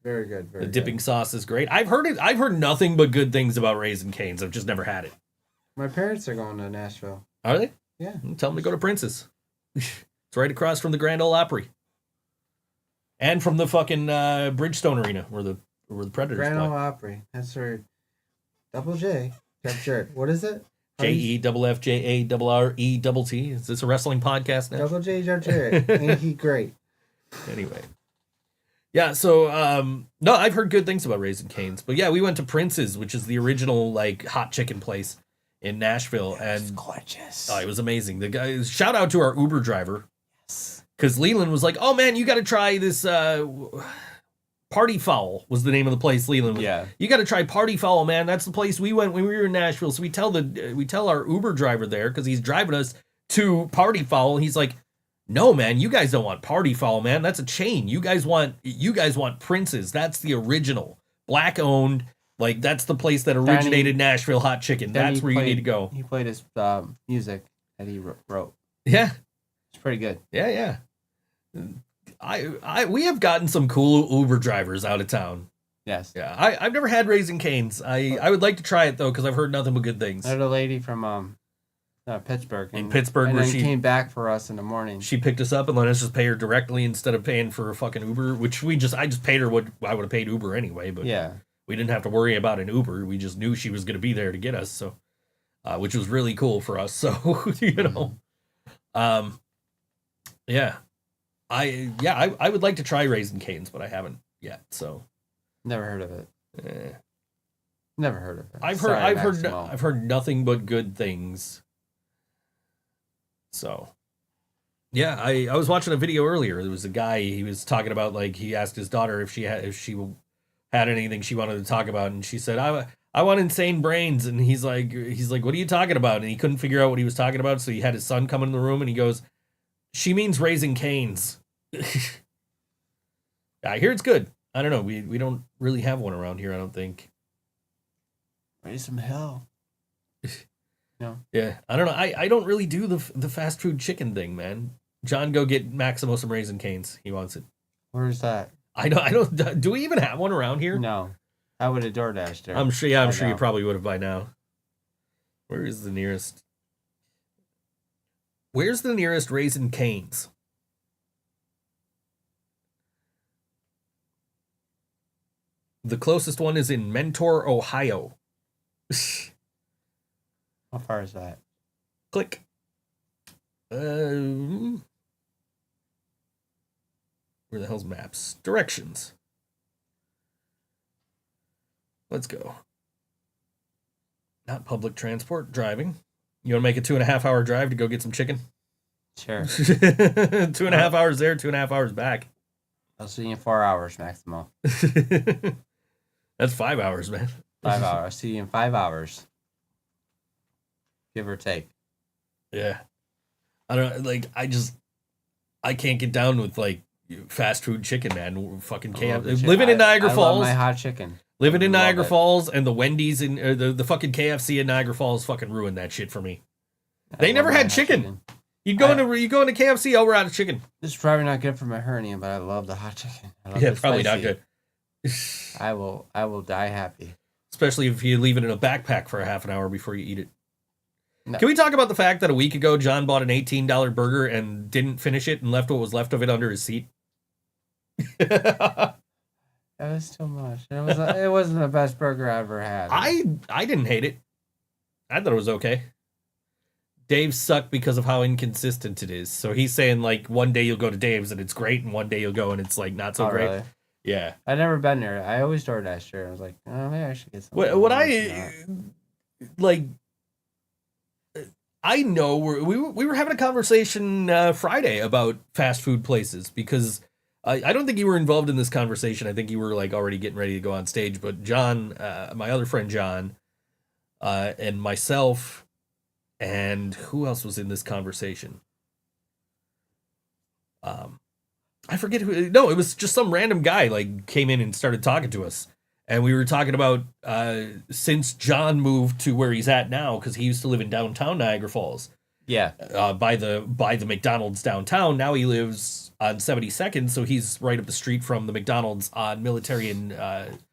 D: Very good. Very
C: The
D: good.
C: dipping sauce is great. I've heard nothing but good things about Raisin Cane's. I've just never had it.
D: My parents are going to Nashville.
C: Are they?
D: Yeah.
C: Tell them to go to Prince's. It's right across from the Grand Ole Opry. And from the fucking Bridgestone Arena where the Predators
D: Grand
C: play.
D: Ole Opry. That's her. Double J. Jeff Jarrett. What is it?
C: JEFFJARRETT. Is this a wrestling podcast now?
D: Double J Jeff Jarrett. Ain't he great?
C: Anyway. Yeah, so no, I've heard good things about Raisin Cane's. But yeah, we went to Prince's, which is the original like hot chicken place in Nashville. And
D: It's gorgeous.
C: oh, it was amazing. The guy, shout out to our Uber driver. Because Leland was like, oh man, you got to try this Party Fowl was the name of the place. Leland was,
D: Yeah.
C: you got to try Party Fowl, man. That's the place we went when we were in Nashville. So we tell our Uber driver there, because he's driving us to Party Fowl. And he's like, no, man, you guys don't want Party Fowl, man. That's a chain. You guys want Prince's. That's the original. Black owned. Like, that's the place that originated Nashville hot chicken. That's where you need to go.
D: He played his music that he wrote.
C: Yeah.
D: It's pretty good.
C: Yeah. We have gotten some cool Uber drivers out of town.
D: Yes.
C: Yeah. I've never had Raisin Cane's. I would like to try it though, because I've heard nothing but good things.
D: I had a lady from Pittsburgh.
C: In Pittsburgh,
D: and
C: where
D: then
C: she
D: came back for us in the morning.
C: She picked us up and let us just pay her directly instead of paying for a fucking Uber, which I just paid her what I would have paid Uber anyway, but
D: Yeah.
C: we didn't have to worry about an Uber. We just knew she was going to be there to get us, so which was really cool for us. So, yeah. I would like to try Raisin Cane's, but I haven't yet. So
D: Never heard of it. Never heard of it.
C: I've
D: Sorry,
C: heard
D: Maximo.
C: I've heard nothing but good things. So yeah, I was watching a video earlier. There was a guy, he was talking about, like, he asked his daughter if she had anything she wanted to talk about, and she said, I want insane brains. And he's like, what are you talking about? And he couldn't figure out what he was talking about, so he had his son come in the room and he goes, she means Raising Cane's. I hear it's good. I don't know. We don't really have one around here, I don't think.
D: Raise some hell. No.
C: Yeah, I don't know. I don't really do the fast food chicken thing, man. John, go get Maximo some Raisin Cane's. He wants it.
D: Where's that?
C: I don't. Do we even have one around here?
D: No. I would have DoorDashed there.
C: I'm sure. Yeah, I'm
D: by
C: sure you
D: now.
C: probably would have by now. Where is the nearest? Where's the nearest Raising Cane's? The closest one is in Mentor, Ohio.
D: How far is that?
C: Click. Where the hell's maps? Directions. Let's go. Not public transport, driving. You want to make a 2.5 hour drive to go get some chicken?
D: Sure.
C: 2.5 hours there, 2.5 hours back.
D: I'll see you in 4 hours maximum.
C: That's 5 hours, man.
D: 5 hours. I'll see you in 5 hours. Give or take.
C: Yeah. I don't like. I can't get down with like fast food chicken, man. Fucking KFC. Living in Niagara
D: I
C: Falls.
D: love my hot chicken.
C: Living in
D: Love
C: Niagara
D: it.
C: Falls and the Wendy's and the fucking KFC in Niagara Falls fucking ruined that shit for me. They
D: I
C: never
D: love my
C: had
D: hot
C: chicken. You go into KFC, oh, we're out of chicken.
D: This is probably not good for my hernia, but I love the hot chicken. I love
C: Yeah,
D: the
C: probably not
D: spicy.
C: good.
D: I will die happy.
C: Especially if you leave it in a backpack for a half an hour before you eat it.
D: No.
C: Can we talk about the fact that a week ago John bought an $18 burger and didn't finish it and left what was left of it under his seat?
D: That was too much. It wasn't the best burger I ever had.
C: I didn't hate it. I thought it was okay. Dave sucked because of how inconsistent it is. So he's saying like one day you'll go to Dave's and it's great, and one day you'll go and it's like not so
D: Oh,
C: great.
D: really?
C: Yeah.
D: I've never been there. I always DoorDash there. I was like, oh, maybe I should get some.
C: What I like, I know we were having a conversation Friday about fast food places because I don't think you were involved in this conversation. I think you were like already getting ready to go on stage. But John, my other friend John, and myself, and who else was in this conversation? I forget who. No, it was just some random guy like came in and started talking to us. And we were talking about since John moved to where he's at now, because he used to live in downtown Niagara Falls,
D: Yeah.
C: by the McDonald's downtown. Now he lives on 72nd, so he's right up the street from the McDonald's on Military and the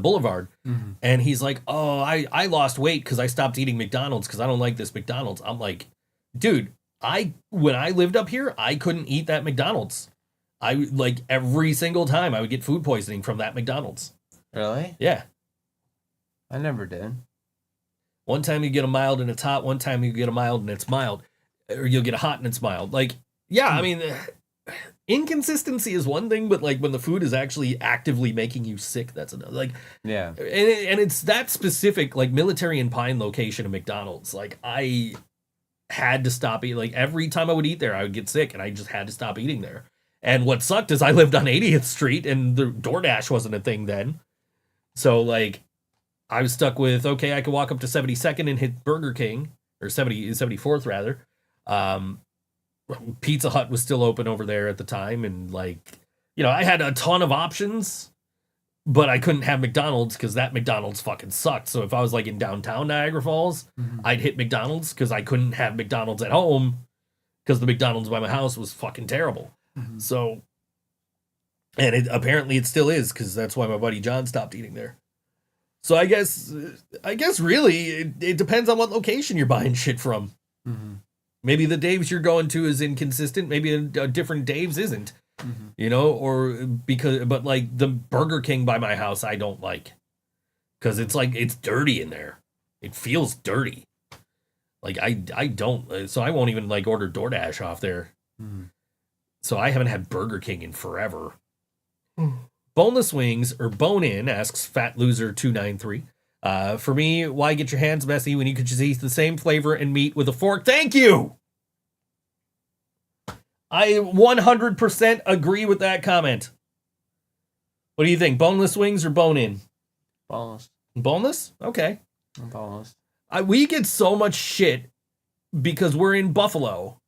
C: Boulevard.
D: Mm-hmm.
C: And he's like, "Oh, I lost weight because I stopped eating McDonald's because I don't like this McDonald's." I'm like, dude, when I lived up here, I couldn't eat that McDonald's. I like every single time I would get food poisoning from that McDonald's.
D: Really?
C: Yeah.
D: I never did.
C: One time you get a mild and it's hot. One time you get a mild and it's mild. Or you'll get a hot and it's mild. Like, yeah, I mean, inconsistency is one thing, but like when the food is actually actively making you sick, that's another. Like,
D: Yeah.
C: and it's that specific, like Military and Pine location of McDonald's. Like, I had to stop eating. Like, every time I would eat there, I would get sick, and I just had to stop eating there. And what sucked is I lived on 80th Street, and the DoorDash wasn't a thing then. So, like, I was stuck with, okay, I could walk up to 72nd and hit Burger King, or 74th, rather. Pizza Hut was still open over there at the time, and, like, you know, I had a ton of options, but I couldn't have McDonald's because that McDonald's fucking sucked. So if I was, like, in downtown Niagara Falls, I'd hit McDonald's because I couldn't have McDonald's at home because the McDonald's by my house was fucking terrible. So, and apparently it still is, because that's why my buddy John stopped eating there. So I guess really it depends on what location you're buying shit from.
D: Mm-hmm.
C: Maybe the Dave's you're going to is inconsistent. Maybe a different Dave's isn't.
D: Mm-hmm.
C: You know, but like the Burger King by my house, I don't like, because it's like it's dirty in there. It feels dirty. Like I don't, so I won't even like order DoorDash off there.
D: Mm-hmm.
C: So I haven't had Burger King in forever. Boneless wings or bone in, asks Fat Loser 293. For me, why get your hands messy when you could just eat the same flavor and meat with a fork? Thank you. I 100% agree with that comment. What do you think? Boneless wings or bone in?
D: Boneless.
C: Boneless? Okay.
D: Boneless.
C: We get so much shit because we're in Buffalo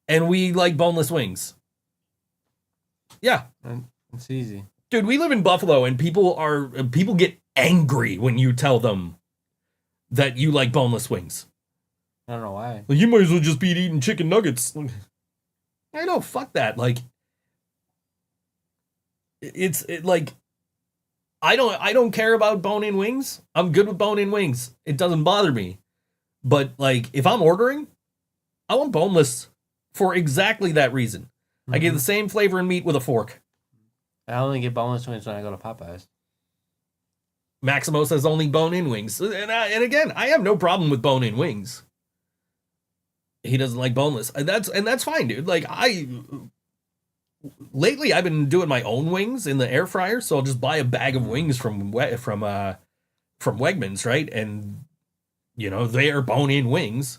C: and we like boneless wings. Yeah.
D: It's easy.
C: Dude, we live in Buffalo and people get angry when you tell them that you like boneless wings.
D: I don't know why.
C: Like, you might as well just be eating chicken nuggets. I know, fuck that. Like, like, I don't care about bone-in wings. I'm good with bone-in wings. It doesn't bother me. But like, if I'm ordering, I want boneless for exactly that reason. I get the same flavor in meat with a fork.
D: I only get boneless wings when I go to Popeyes.
C: Maximo says only bone-in wings. And again, I have no problem with bone-in wings. He doesn't like boneless. That's fine, dude. Like, lately I've been doing my own wings in the air fryer, so I'll just buy a bag of wings from Wegmans, right? And you know, they are bone-in wings.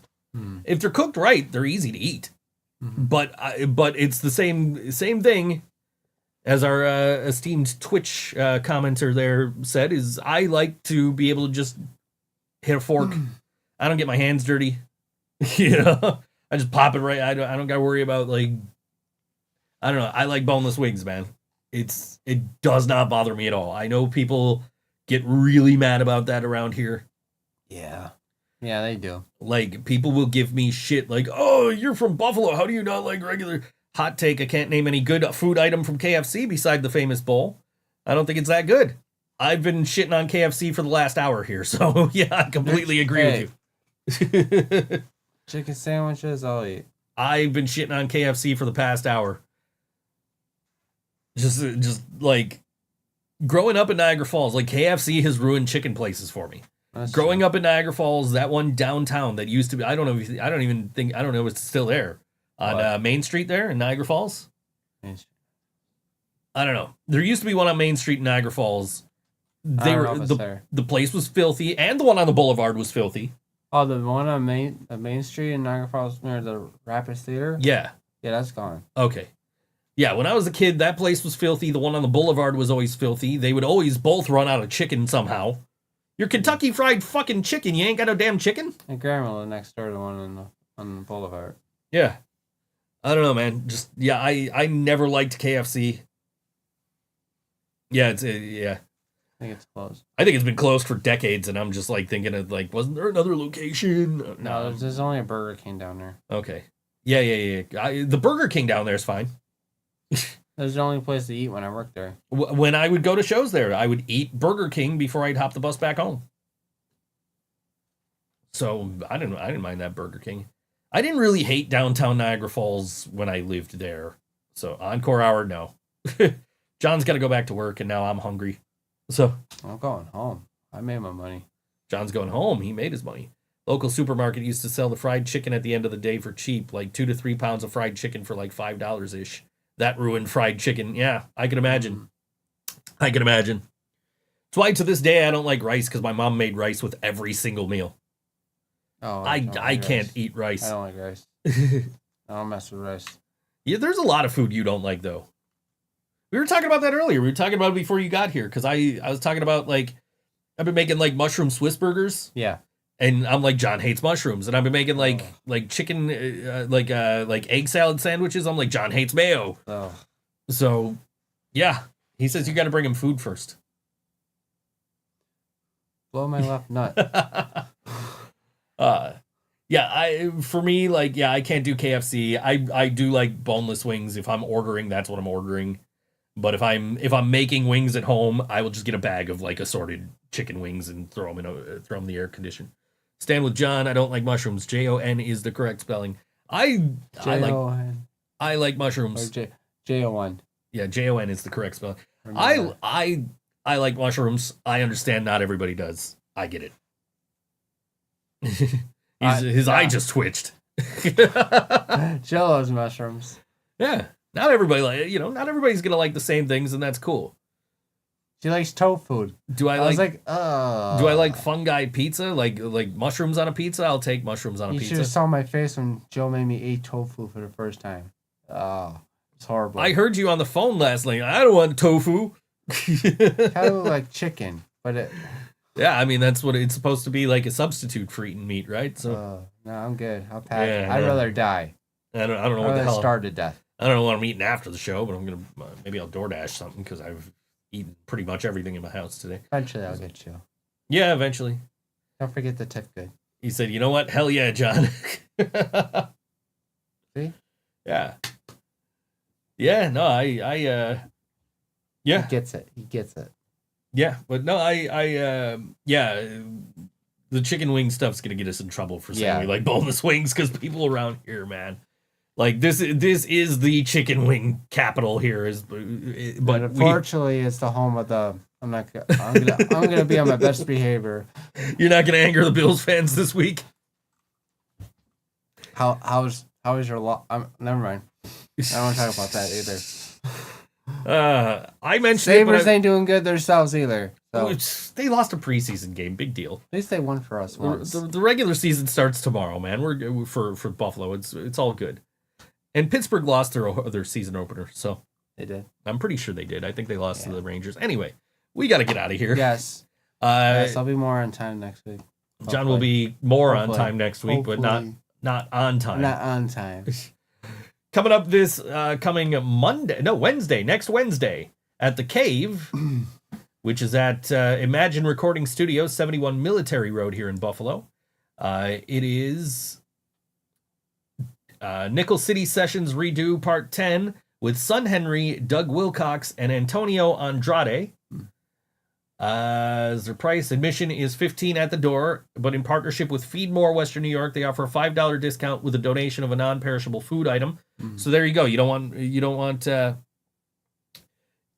C: If they're cooked right, they're easy to eat. But it's the same thing as our esteemed Twitch commenter there said, is I like to be able to just hit a fork. I don't get my hands dirty. You know, I just pop it right. I don't gotta worry about, like, I don't know. I like boneless wings, man. It does not bother me at all. I know people get really mad about that around here.
D: Yeah. Yeah, they do.
C: Like, people will give me shit like, oh, you're from Buffalo. How do you not like regular? Hot take, I can't name any good food item from KFC beside the famous bowl. I don't think it's that good. I've been shitting on KFC for the last hour here, so yeah, I completely agree with you.
D: Chicken sandwiches, I'll eat.
C: I've been shitting on KFC for the past hour. Just like, growing up in Niagara Falls, like, KFC has ruined chicken places for me. Growing up in Niagara Falls, that one downtown that used to be, I don't know if it's still there. On Main Street there in Niagara Falls. I don't know. There used to be one on Main Street in Niagara Falls. The place was filthy, and the one on the boulevard was filthy.
D: Oh, the one on Main Street in Niagara Falls near the Rapids Theater?
C: Yeah.
D: Yeah, that's gone.
C: Okay. Yeah, when I was a kid, that place was filthy. The one on the boulevard was always filthy. They would always both run out of chicken somehow. Your Kentucky Fried fucking chicken, you ain't got no damn chicken?
D: My grandma lived next door to one on the boulevard.
C: Yeah. I don't know, man. Just, yeah, I never liked KFC. Yeah, yeah.
D: I think it's closed.
C: I think it's been closed for decades, and I'm just like thinking of, like, wasn't there another location?
D: No, there's only a Burger King down there.
C: Okay. Yeah. The Burger King down there is fine.
D: There's the only place to eat when I worked there.
C: When I would go to shows there, I would eat Burger King before I'd hop the bus back home. So I didn't mind that Burger King. I didn't really hate downtown Niagara Falls when I lived there. So Encore Hour, no. John's got to go back to work, and now I'm hungry. So
D: I'm going home. I made my money.
C: John's going home. He made his money. Local supermarket used to sell the fried chicken at the end of the day for cheap, like 2 to 3 pounds of fried chicken for like $5 ish. That ruined fried chicken. Yeah, I can imagine. I can imagine. That's why to this day I don't like rice, because my mom made rice with every single meal.
D: Oh,
C: I can't eat rice.
D: I don't like rice. I don't mess with rice.
C: Yeah, there's a lot of food you don't like, though. We were talking about that earlier. We were talking about it before you got here, because I was talking about, like, I've been making, like, mushroom Swiss burgers.
D: Yeah.
C: And I'm like, John hates mushrooms. And I've been making, like chicken, like egg salad sandwiches. I'm like, John hates mayo.
D: Oh.
C: So, yeah. He says you got to bring him food first.
D: Blow my left nut.
C: Yeah, for me, like, yeah, I can't do KFC. I do like boneless wings. If I'm ordering, that's what I'm ordering. But if I'm making wings at home, I will just get a bag of, like, assorted chicken wings and throw them in the air condition. Stand with John. I don't like mushrooms. Jon is the correct spelling. I like mushrooms.
D: Or Jon.
C: Yeah, Jon is the correct spelling. I like mushrooms. I understand not everybody does. I get it. His eye just twitched.
D: Joe loves mushrooms.
C: Yeah, not everybody not everybody's gonna like the same things, and that's cool.
D: She likes tofu.
C: Do I like fungi pizza? Like mushrooms on a pizza? I'll take mushrooms on a pizza.
D: You should have saw my face when Joe made me eat tofu for the first time. Oh, it's horrible.
C: I heard you on the phone last night. I don't want tofu.
D: Kind of like chicken, but
C: yeah, I mean, that's what it's supposed to be, like a substitute for eating meat, right? So
D: no, I'm good. I'll pass.
C: Yeah,
D: I'd rather die.
C: I don't know what the hell.
D: Starve to death.
C: I don't know what I'm eating after the show, but I'm gonna maybe I'll DoorDash something, because I've eaten pretty much everything in my house today.
D: Eventually, I'll get you.
C: Yeah, eventually.
D: Don't forget the tip good.
C: He said, "You know what? Hell yeah, John."
D: See?
C: Yeah. Yeah. No, yeah.
D: He gets it.
C: Yeah, but no, yeah, the chicken wing stuff's gonna get us in trouble for saying
D: Yeah.
C: we like boneless wings because people around here, man, like this is the chicken wing capital here. But
D: unfortunately, it's the home of the. I'm gonna be on my best behavior.
C: you're not gonna anger the Bills fans this week.
D: How is your law? Never mind. I don't want to talk about that either.
C: I mentioned
D: Sabres ain't doing good themselves either. So
C: they lost a preseason game. Big deal.
D: at least they won for us once.
C: The regular season starts tomorrow, man. We're for Buffalo. It's all good. And Pittsburgh lost their season opener, so
D: They did.
C: I'm pretty sure they did. I think they lost to the Rangers. Anyway, we got to get out of here.
D: Yes. Yes, I'll be more on time next week.
C: John will be more on
D: Hopefully.
C: time next week, but not on time.
D: Not on time.
C: Coming up this coming Wednesday, next Wednesday at the Cave, which is at Imagine Recording Studios, 71 Military Road here in Buffalo. It is Nickel City Sessions Redo Part 10 with Son Henry, Doug Wilcox, and Antonio Andrade. Their price admission is $15 at the door, but in partnership with Feed More Western New York, they offer a $5 discount with a donation of a non-perishable food item. So there you go. You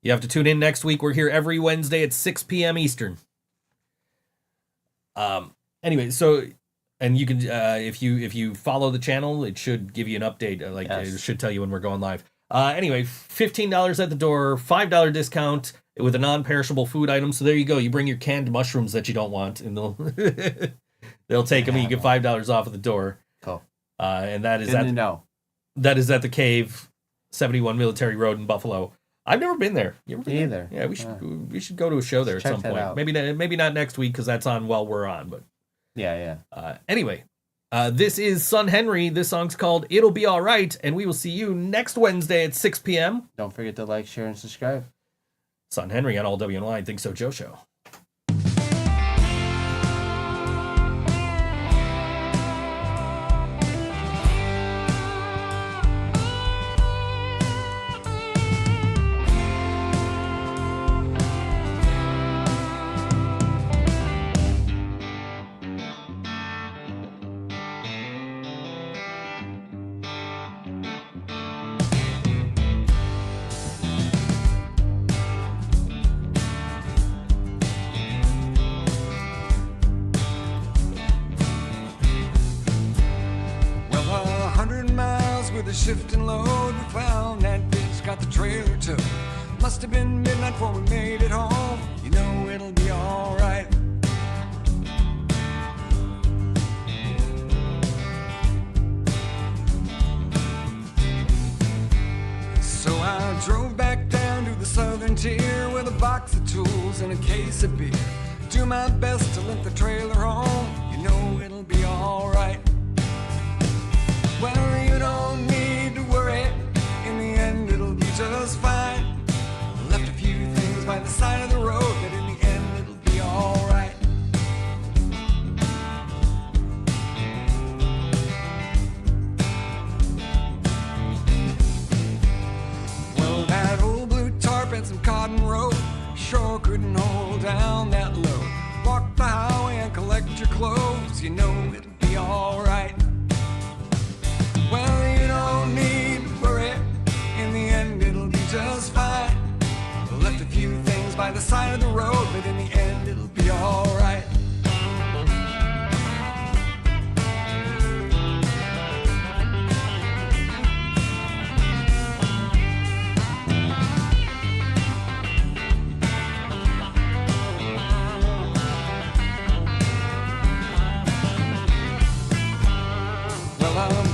C: have to tune in next week. We're here every Wednesday at 6 p.m. Eastern. Anyway, so and you can if you follow the channel, it should give you an update. It should tell you when we're going live. Anyway, $15 at the door, $5 discount with a non-perishable food item. So there you go. You bring your canned mushrooms that you don't want, and they'll take them. And you get $5 off at the door.
D: Cool.
C: And that is
D: That
C: is at the Cave, 71 Military Road in Buffalo. I've never been there. You ever been
D: either.
C: there? Yeah, we should go to a show there at some point.
D: Out.
C: Maybe not next week because that's on while we're on. But
D: yeah.
C: Anyway, this is Son Henry. This song's called "It'll Be All Right," and we will see you next Wednesday at 6 p.m.
D: Don't forget to like, share, and subscribe.
C: Son Henry on All WNY. Think So Joe Show.
F: The shifting load, we found that bitch, got the trailer towed. Must have been midnight before we made it home. You know it'll be alright. So I drove back down to the southern tier with a box of tools and a case of beer. Do my best to limp the trailer home. You know it'll be alright. Well, you don't need to worry. In the end, it'll be just fine. Left a few things by the side of the road, but in the end, it'll be alright. Well, that old blue tarp and some cotton rope sure couldn't hold down that load. Walk the highway and collect your clothes. You know it'll be alright. Well, you don't need to worry. In the end, it'll be just fine. Left a few things by the side of the road, but in the end, it'll be alright.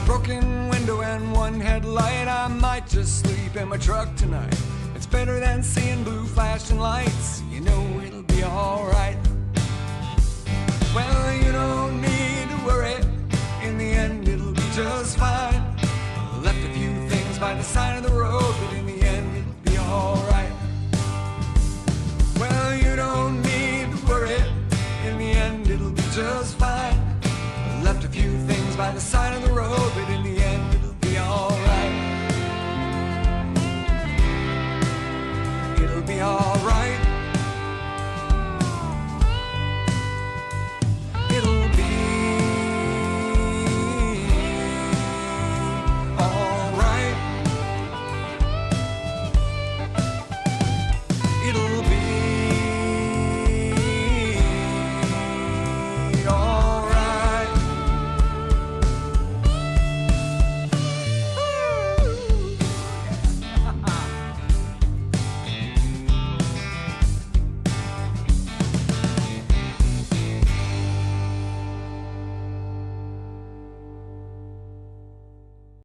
F: Broken window and one headlight. I might just sleep in my truck tonight. It's better than seeing blue flashing lights. You know it'll be alright. Well, you don't need to worry. In the end, it'll be just fine. Left a few things by the side of the road, but in the end, it'll be alright. Well, you don't need to worry. In the end, it'll be just fine. Left a few things by the side of the road, but in the end, it'll be alright. It'll be alright.